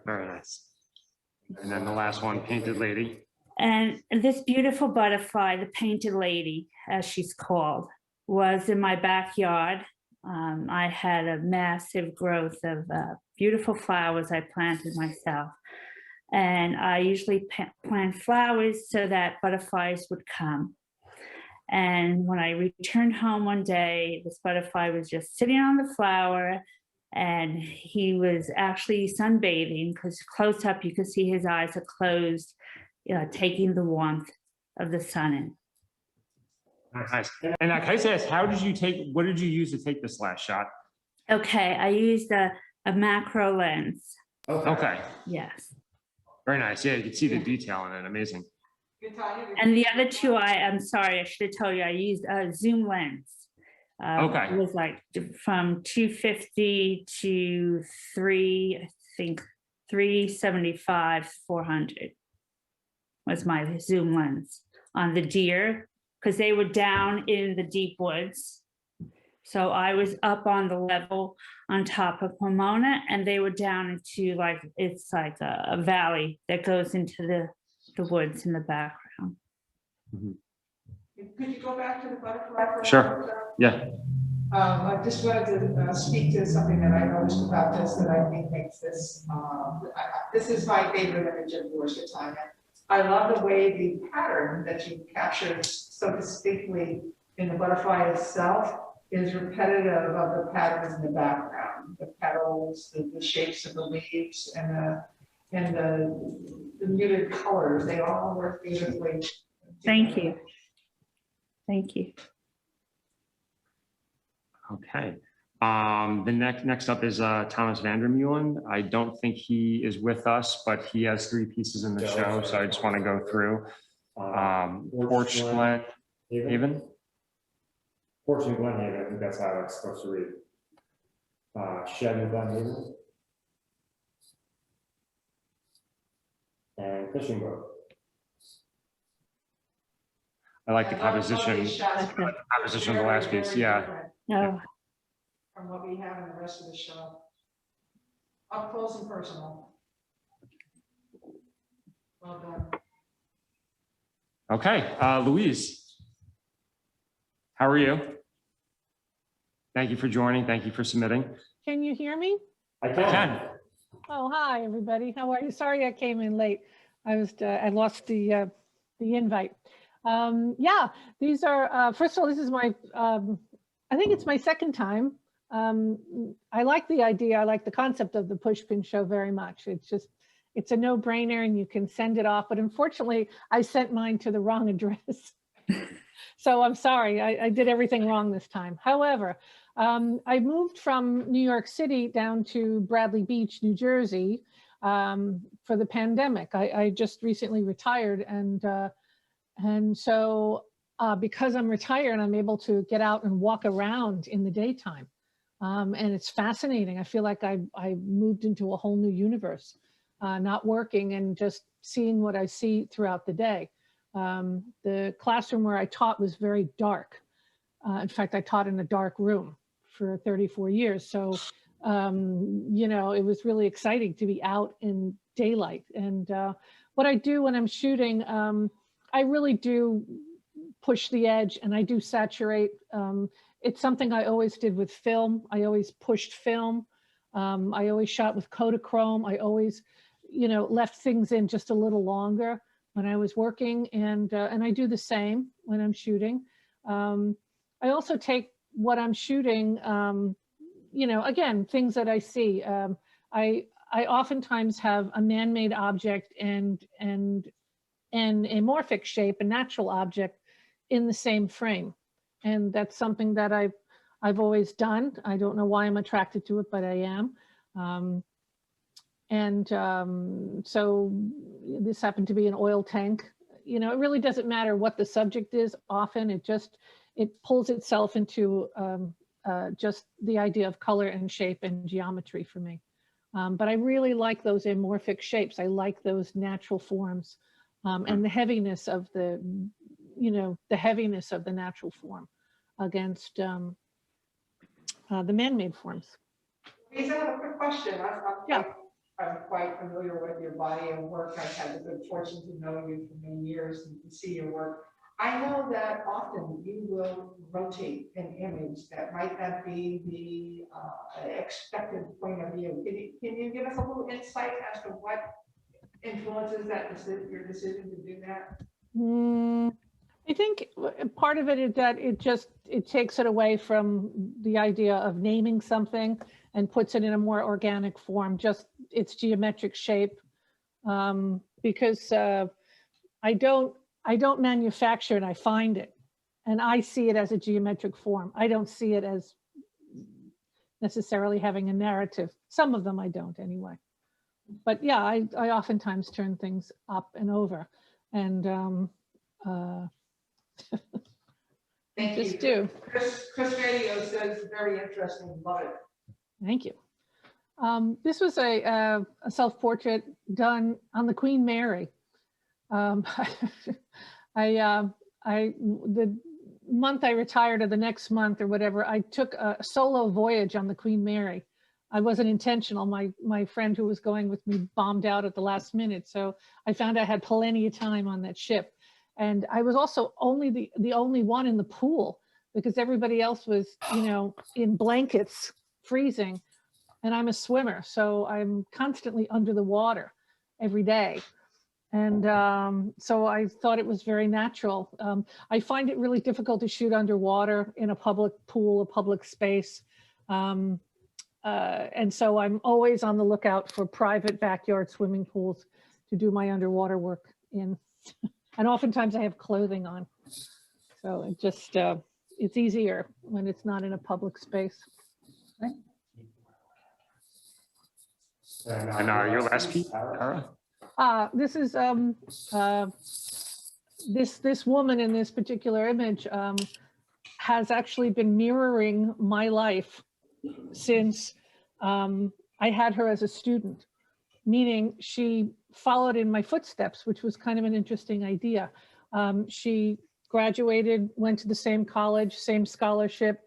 Very nice. And then the last one, Painted Lady. And this beautiful butterfly, the Painted Lady, as she's called, was in my backyard. I had a massive growth of beautiful flowers I planted myself. And I usually plant flowers so that butterflies would come. And when I returned home one day, this butterfly was just sitting on the flower and he was actually sunbathing because close up you could see his eyes are closed, taking the warmth of the sun in. Nice. And can I say, what did you use to take this last shot? Okay, I used a macro lens. Okay. Yes. Very nice. Yeah, you can see the detail in it. Amazing. And the other two, I'm sorry, I should have told you, I used a zoom lens. Okay. It was like from 250 to 375, 400 was my zoom lens on the deer because they were down in the deep woods. So I was up on the level on top of Pomona and they were down into it's like a valley that goes into the woods in the background. Could you go back to the butterfly? For a Sure. moment? Yeah. I just wanted to speak to something that I noticed about this that I think makes this, this is my favorite image of yours, Tanya. I love the way the pattern that you captured so distinctly in the butterfly itself is repetitive of the patterns in the background, the petals, the shapes of the leaves, and the muted colors. They all work beautifully. Thank you. Thank you. Okay. The next up is Thomas Vandermeulen. I don't think he is with us, but he has 3 pieces in the show, so I just want to go through. Porch Glen Haven. Porch in Glen Haven, I think that's how it's supposed to read. Shed in Glen Haven. And fishing boat. I like the composition. Composition of the last piece. Yeah. No. From what we have in the rest of the show. Up close and personal. Well done. Okay, Louise. How are you? Thank you for joining. Thank you for submitting. Can you hear me? I can. Oh, hi, everybody. How are you? Sorry I came in late. I lost the invite. Yeah, these are, first of all, this is my, I think it's my second time. I like the idea. I like the concept of the pushpin show very much. It's a no-brainer and you can send it off. But unfortunately, I sent mine to the wrong address. So I'm sorry, I did everything wrong this time. However, I moved from New York City down to Bradley Beach, New Jersey for the pandemic. I just recently retired and so because I'm retired, I'm able to get out and walk around in the daytime. And it's fascinating. I feel like I moved into a whole new universe, not working and just seeing what I see throughout the day. The classroom where I taught was very dark. In fact, I taught in a dark room for 34 years. So, you know, it was really exciting to be out in daylight. And what I do when I'm shooting, I really do push the edge and I do saturate. It's something I always did with film. I always pushed film. I always shot with Kodachrome. I always, you know, left things in just a little longer when I was working, and I do the same when I'm shooting. I also take what I'm shooting, you know, again, things that I see. I oftentimes have a man-made object and amorphic shape, a natural object in the same frame. And that's something that I've always done. I don't know why I'm attracted to it, but I am. So this happened to be an oil tank. You know, it really doesn't matter what the subject is. Often it pulls itself into just the idea of color and shape and geometry for me. But I really like those amorphic shapes. I like those natural forms and the heaviness of the, you know, the heaviness of the natural form against the man-made forms. Lisa, I have a quick question. I'm quite familiar with your body of work. I've had the good fortune to know you for many years and to see your work. I know that often you will rotate an image that might not be the expected point of view. Can you give us a little insight as to what influences that decision, your decision to do that? I think part of it is that it takes it away from the idea of naming something and puts it in a more organic form, just its geometric shape. Because I don't manufacture it, I find it. And I see it as a geometric form. I don't see it as necessarily having a narrative. Some of them I don't anyway. But yeah, I oftentimes turn things up and over. And Thank just you. do. Chris Radio says very interesting, love it. Thank you. This was a self-portrait done on the Queen Mary. The month I retired, or the next month or whatever, I took a solo voyage on the Queen Mary. I wasn't intentional. My friend who was going with me bombed out at the last minute, so I found I had plenty of time on that ship. And I was also the only one in the pool, because everybody else was, in blankets, freezing. And I'm a swimmer, so I'm constantly under the water every day. And so I thought it was very natural. I find it really difficult to shoot underwater in a public pool, a public space. And so I'm always on the lookout for private backyard swimming pools to do my underwater work in. And oftentimes I have clothing on. So it just, it's easier when it's not in a public space. Right? And your last piece, Tara? This is this woman in this particular image has actually been mirroring my life since I had her as a student, meaning she followed in my footsteps, which was kind of an interesting idea. She graduated, went to the same college, same scholarship.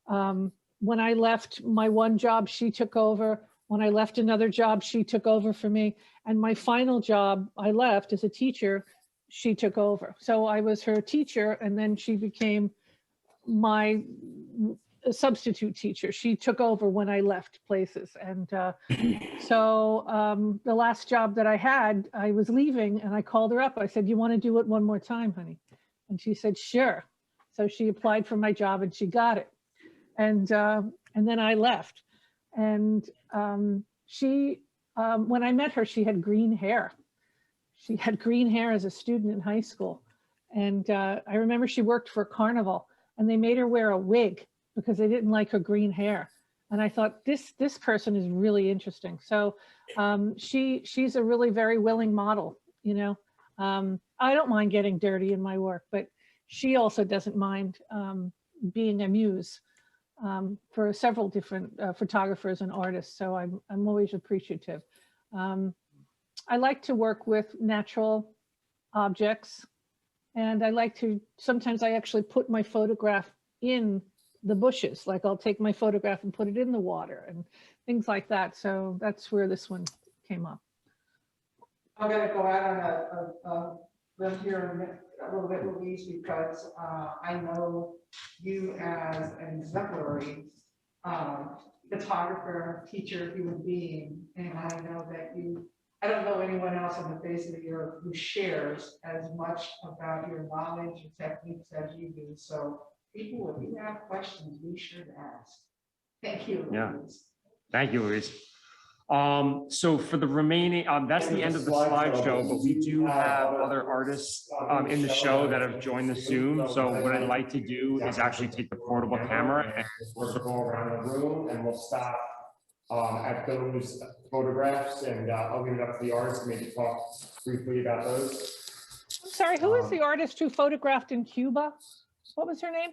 When I left my one job, she took over. When I left another job, she took over for me. And my final job I left as a teacher, she took over. So I was her teacher, and then she became my substitute teacher. She took over when I left places. And so the last job that I had, I was leaving, and I called her up. I said, "You want to do it one more time, honey?" And she said, "Sure." So she applied for my job and she got it. And then I left. And when I met her, she had green hair. She had green hair as a student in high school. And I remember she worked for a carnival, and they made her wear a wig because they didn't like her green hair. And I thought, this person is really interesting. So she's a really very willing model, I don't mind getting dirty in my work, but she also doesn't mind being a muse for several different photographers and artists. So I'm always appreciative. I like to work with natural objects, and I like to, sometimes I actually put my photograph in the bushes. Like I'll take my photograph and put it in the water and things like that. So that's where this one came up. I'm going to go out on a limb here a little bit, Louise, because I know you as an exemplary photographer, teacher, human being, and I know that I don't know anyone else on the face of the earth who shares as much about your knowledge and techniques as you do. So people, if you have questions, be sure to ask. Thank you, Louise. Yeah. Thank you, Louise. So for the remaining, that's the end of the slideshow, but we do have other artists in the show that have joined the Zoom. So what I'd like to do is actually take the portable camera and we'll go around the room, and we'll stop at those photographs, and I'll leave it up to the artists to maybe talk briefly about those. I'm sorry, who is the artist who photographed in Cuba? What was her name?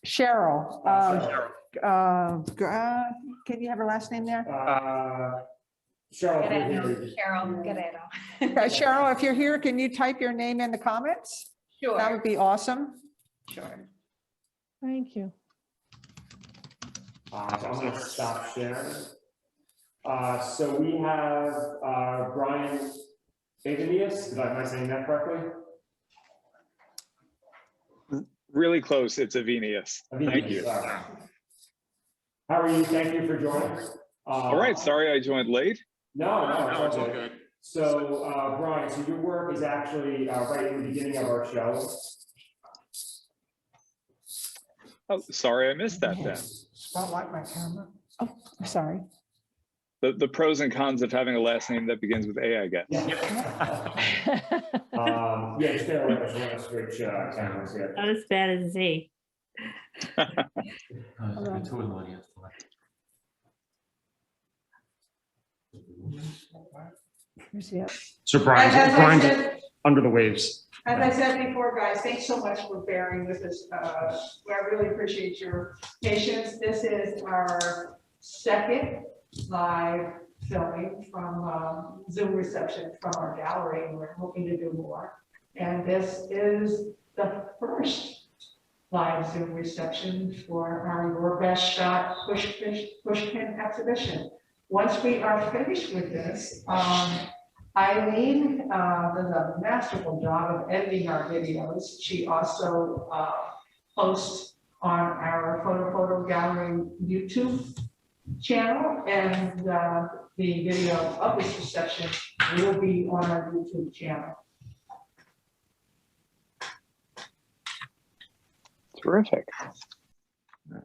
Cheryl. Can you have her last name there? Cheryl. Guerrero. Cheryl, if you're here, can you type your name in the comments? Sure. That would be awesome. Sure. Thank you. I'm going to stop sharing. So we have Brian Agonius. Am I saying that correctly? Really close. It's Avenius. Thank you. Sorry. How are you? Thank you for joining. All right. Sorry I joined late. No, it's all good. So, Brian, so your work is actually right in the beginning of our show. Oh, sorry, I missed that then. Spotlight my camera. Oh, sorry. The pros and cons of having a last name that begins with A, I guess. Yeah, just bear with us. We're gonna switch cameras here. Not as bad as Z. So As I Brian's said- under the waves. As I said before, guys, thanks so much for bearing with us. I really appreciate your patience. This is our second live filming from Zoom reception from our gallery, and we're hoping to do more. And this is the first live Zoom reception for our Your Best Shot Pushpin exhibition. Once we are finished with this, Eileen does a masterful job of editing our videos. She also posts on our fotofoto gallery YouTube channel, and the video of this reception will be on our YouTube channel. Terrific. All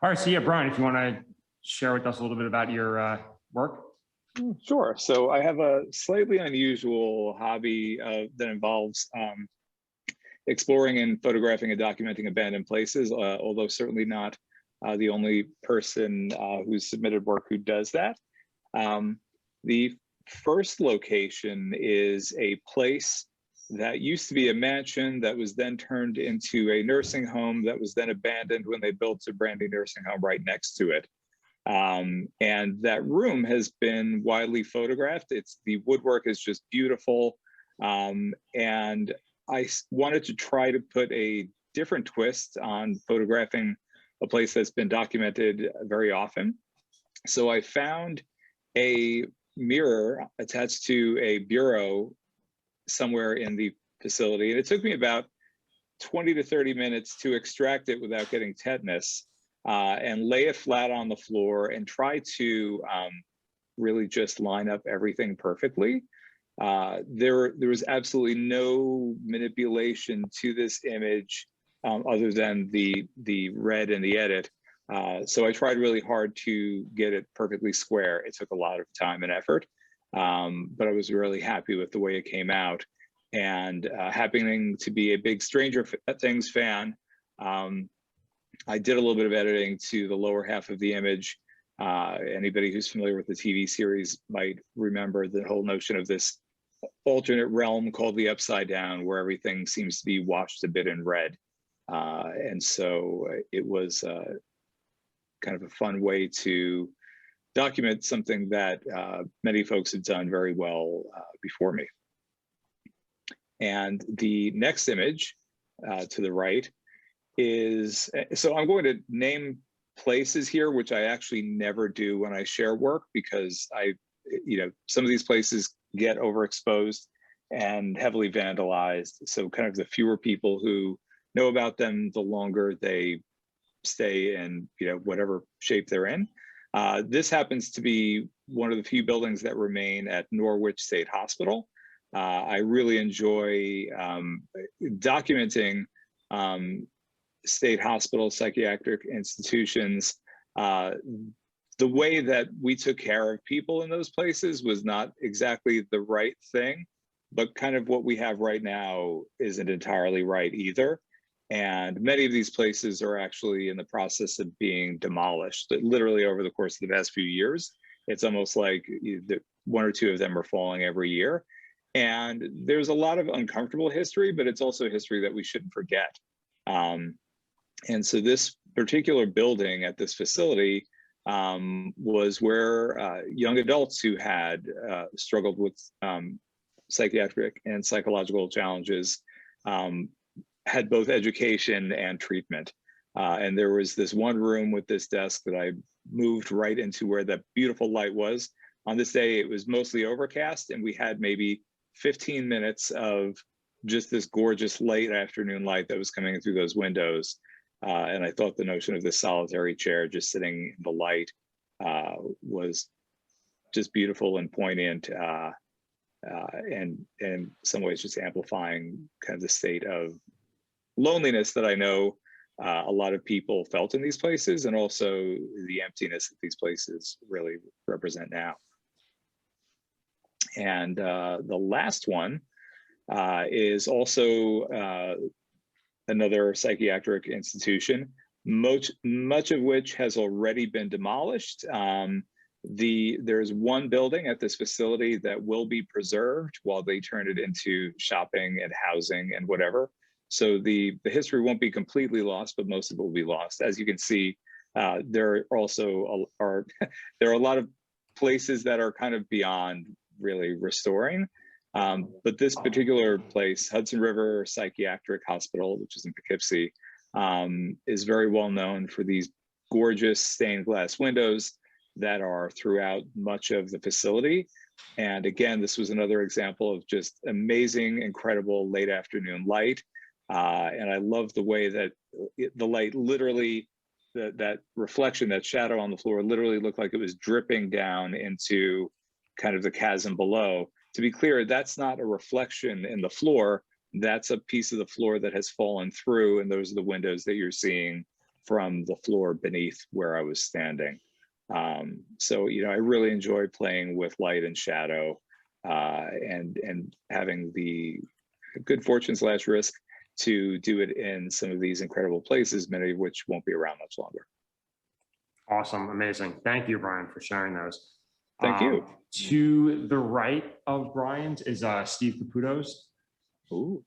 right, so yeah, Brian, if you want to share with us a little bit about your work. Sure. So I have a slightly unusual hobby that involves exploring and photographing and documenting abandoned places, although certainly not the only person who's submitted work who does that. The first location is a place that used to be a mansion that was then turned into a nursing home that was then abandoned when they built a brand new nursing home right next to it. And that room has been widely photographed. The woodwork is just beautiful. And I wanted to try to put a different twist on photographing a place that's been documented very often. So I found a mirror attached to a bureau somewhere in the facility. And it took me about 20 to 30 minutes to extract it without getting tetanus. And lay it flat on the floor and try to really just line up everything perfectly. There was absolutely no manipulation to this image other than the red in the edit. So I tried really hard to get it perfectly square. It took a lot of time and effort, but I was really happy with the way it came out. And happening to be a big Stranger Things fan, I did a little bit of editing to the lower half of the image. Anybody who's familiar with the TV series might remember the whole notion of this alternate realm called the Upside Down, where everything seems to be washed a bit in red. And so it was kind of a fun way to document something that many folks have done very well before me. And the next image to the right is, so I'm going to name places here, which I actually never do when I share work, because some of these places get overexposed and heavily vandalized. So kind of the fewer people who know about them, the longer they stay in, whatever shape they're in. This happens to be one of the few buildings that remain at Norwich State Hospital. I really enjoy documenting state hospitals, psychiatric institutions. The way that we took care of people in those places was not exactly the right thing, but kind of what we have right now isn't entirely right either. And many of these places are actually in the process of being demolished, literally over the course of the past few years. It's almost like one or two of them are falling every year. And there's a lot of uncomfortable history, but it's also history that we shouldn't forget. And so this particular building at this facility was where young adults who had struggled with psychiatric and psychological challenges had both education and treatment. And there was this one room with this desk that I moved right into where that beautiful light was. On this day, it was mostly overcast, and we had maybe 15 minutes of just this gorgeous late afternoon light that was coming in through those windows. And I thought the notion of this solitary chair just sitting in the light was just beautiful and poignant, and in some ways just amplifying kind of the state of loneliness that I know a lot of people felt in these places, and also the emptiness that these places really represent now. And the last one is also another psychiatric institution, much of which has already been demolished. There's one building at this facility that will be preserved while they turn it into shopping and housing and whatever. So the history won't be completely lost, but most of it will be lost. As you can see, there also there are a lot of places that are kind of beyond really restoring. But this particular place, Hudson River Psychiatric Hospital, which is in Poughkeepsie, is very well known for these gorgeous stained glass windows that are throughout much of the facility. And again, this was another example of just amazing, incredible late afternoon light. And I love the way that the light literally, that reflection, that shadow on the floor literally looked like it was dripping down into kind of the chasm below. To be clear, that's not a reflection in the floor. That's a piece of the floor that has fallen through, and those are the windows that you're seeing from the floor beneath where I was standing. So, you know, I really enjoy playing with light and shadow, and having the good fortune / risk to do it in some of these incredible places, many of which won't be around much longer. Awesome, amazing. Thank you, Brian, for sharing those. Thank you. To the right of Brian's is Steve Caputo's. Ooh.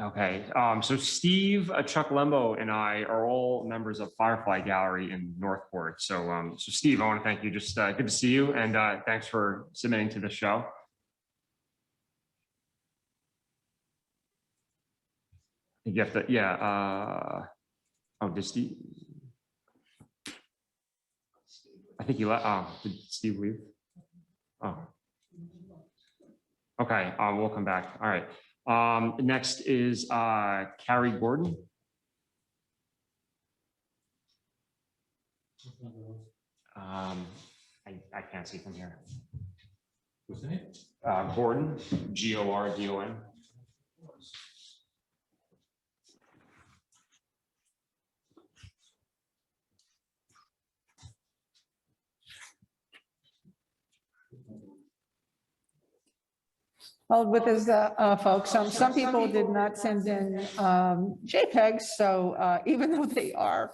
Okay, so Steve, Chuck Lembo, and I are all members of Firefly Gallery in Northport. So, so Steve, I want to thank you. Just good to see you, and thanks for submitting to the show. You have to, yeah. Oh, did Steve? I think you left. Oh, did Steve leave? Oh. Okay, we'll come back. All right. Next is Carrie Gordon. I can't see from here. What's the name? Gordon, Gordon. Well, with his folks, some people did not send in JPEGs, so even though they are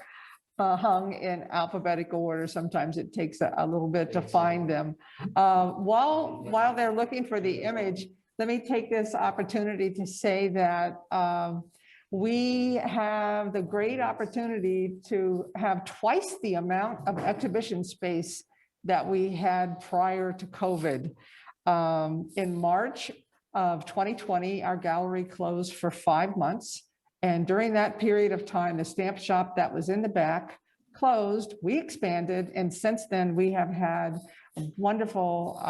hung in alphabetical order, sometimes it takes a little bit to find them. While they're looking for the image, let me take this opportunity to say that we have the great opportunity to have twice the amount of exhibition space that we had prior to COVID. In March of 2020, our gallery closed for 5 months. And during that period of time, the stamp shop that was in the back closed, we expanded. And since then we have had a wonderful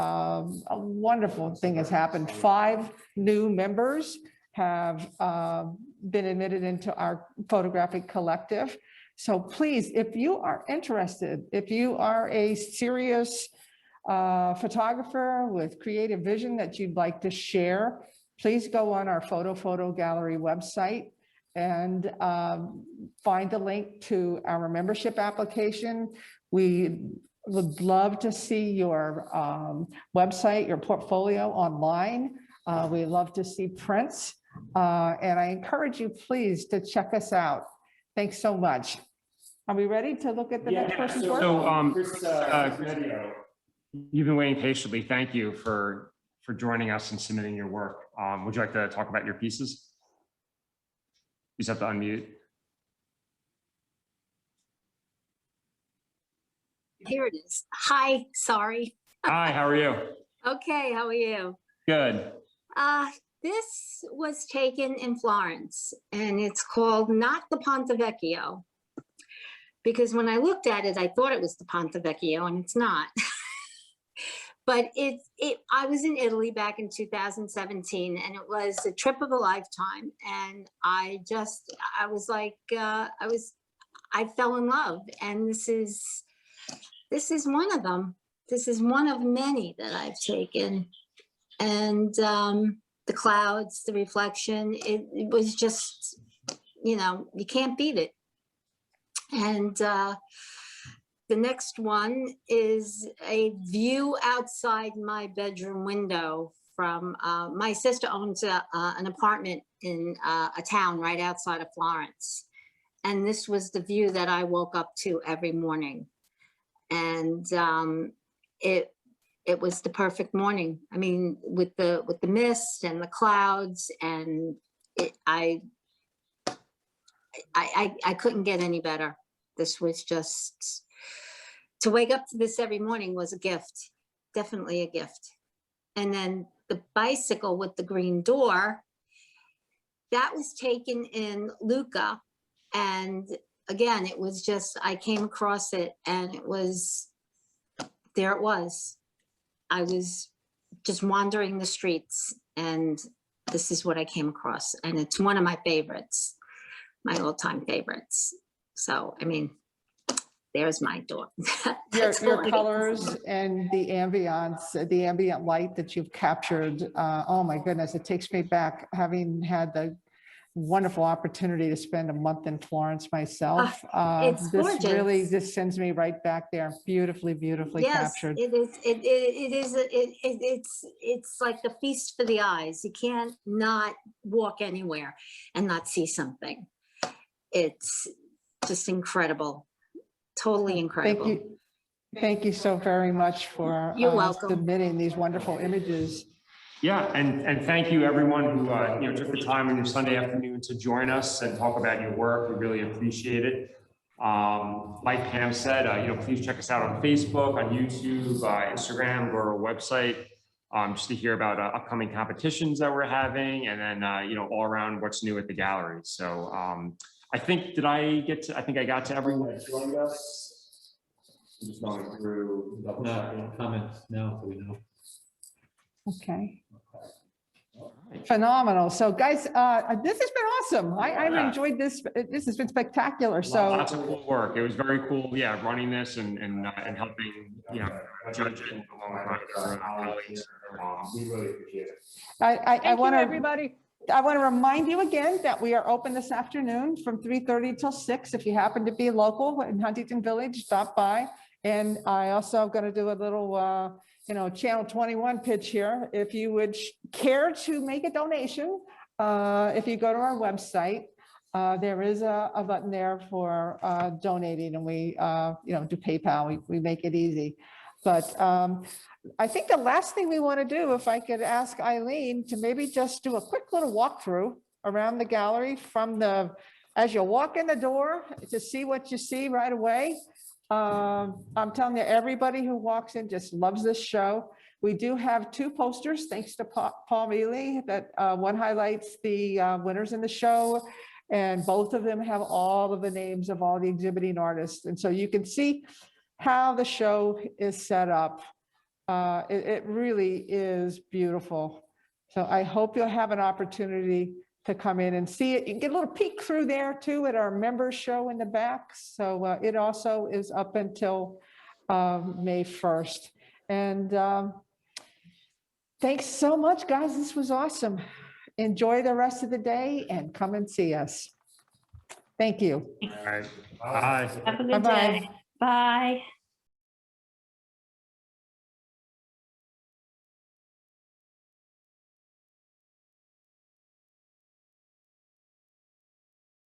thing has happened. 5 new members have been admitted into our photographic collective. So please, if you are interested, if you are a serious photographer with creative vision that you'd like to share, please go on our fotofoto gallery website and find the link to our membership application. We would love to see your website, your portfolio online. We love to see prints. And I encourage you, please, to check us out. Thanks so much. Are we ready to look at the next person's work? So, you've been waiting patiently. Thank you for joining us and submitting your work. Would you like to talk about your pieces? You just have to unmute. Here it is. Hi, sorry. Hi, how are you? Okay, how are you? Good. This was taken in Florence, and it's called not the Ponte Vecchio, because when I looked at it, I thought it was the Ponte Vecchio, and it's not. But I was in Italy back in 2017, and it was a trip of a lifetime. And I was like, I fell in love, and this is one of them. This is one of many that I've taken. And the clouds, the reflection, it was just, you can't beat it. And the next one is a view outside my bedroom window from, my sister owns an apartment in a town right outside of Florence. And this was the view that I woke up to every morning. And it was the perfect morning. I mean, with the mist and the clouds, and I couldn't get any better. This was just, to wake up to this every morning was a gift, definitely a gift. And then the bicycle with the green door, that was taken in Lucca. And again, it was just, I came across it, and it was, there it was. I was just wandering the streets, and this is what I came across. And it's one of my favorites, my all-time favorites. So, I mean, there's my door. Your colors and the ambiance, the ambient light that you've captured. Oh my goodness, it takes me back, having had the wonderful opportunity to spend a month in Florence myself. It's gorgeous. This sends me right back there. Beautifully captured. It is. It's like a feast for the eyes. You can't not walk anywhere and not see something. It's just incredible. Totally incredible. Thank you so very much for You're welcome. submitting these wonderful images. Yeah, and thank you everyone who took the time on your Sunday afternoon to join us and talk about your work. We really appreciate it. Like Pam said, please check us out on Facebook, on YouTube, Instagram, or our website, just to hear about upcoming competitions that we're having, and then all around what's new at the gallery. So I think I got to everyone that joined us. I'm just going through. No comments now, so we know. Okay. Phenomenal. So guys, this has been awesome. I've enjoyed this. This has been spectacular. So lots of cool work. It was very cool. Yeah, running this and helping, judge it along with my colleagues. We really appreciate it. I want to everybody. I want to remind you again that we are open this afternoon from 3:30 till 6. If you happen to be local in Huntington Village, stop by. And I also am going to do a little, Channel 21 pitch here. If you would care to make a donation, if you go to our website, there is a button there for donating, and we, do PayPal. We make it easy. But I think the last thing we want to do, if I could ask Eileen to maybe just do a quick little walkthrough around the gallery as you walk in the door to see what you see right away. I'm telling you, everybody who walks in just loves this show. We do have 2 posters, thanks to Paul Mealy, that one highlights the winners in the show, and both of them have all of the names of all the exhibiting artists. And so you can see how the show is set up. It really is beautiful. So I hope you'll have an opportunity to come in and see it. You can get a little peek through there too at our members show in the back. So it also is up until May 1st. And thanks so much, guys. This was awesome. Enjoy the rest of the day and come and see us. Thank you. All right. Bye. Have a good Bye-bye. day. Bye.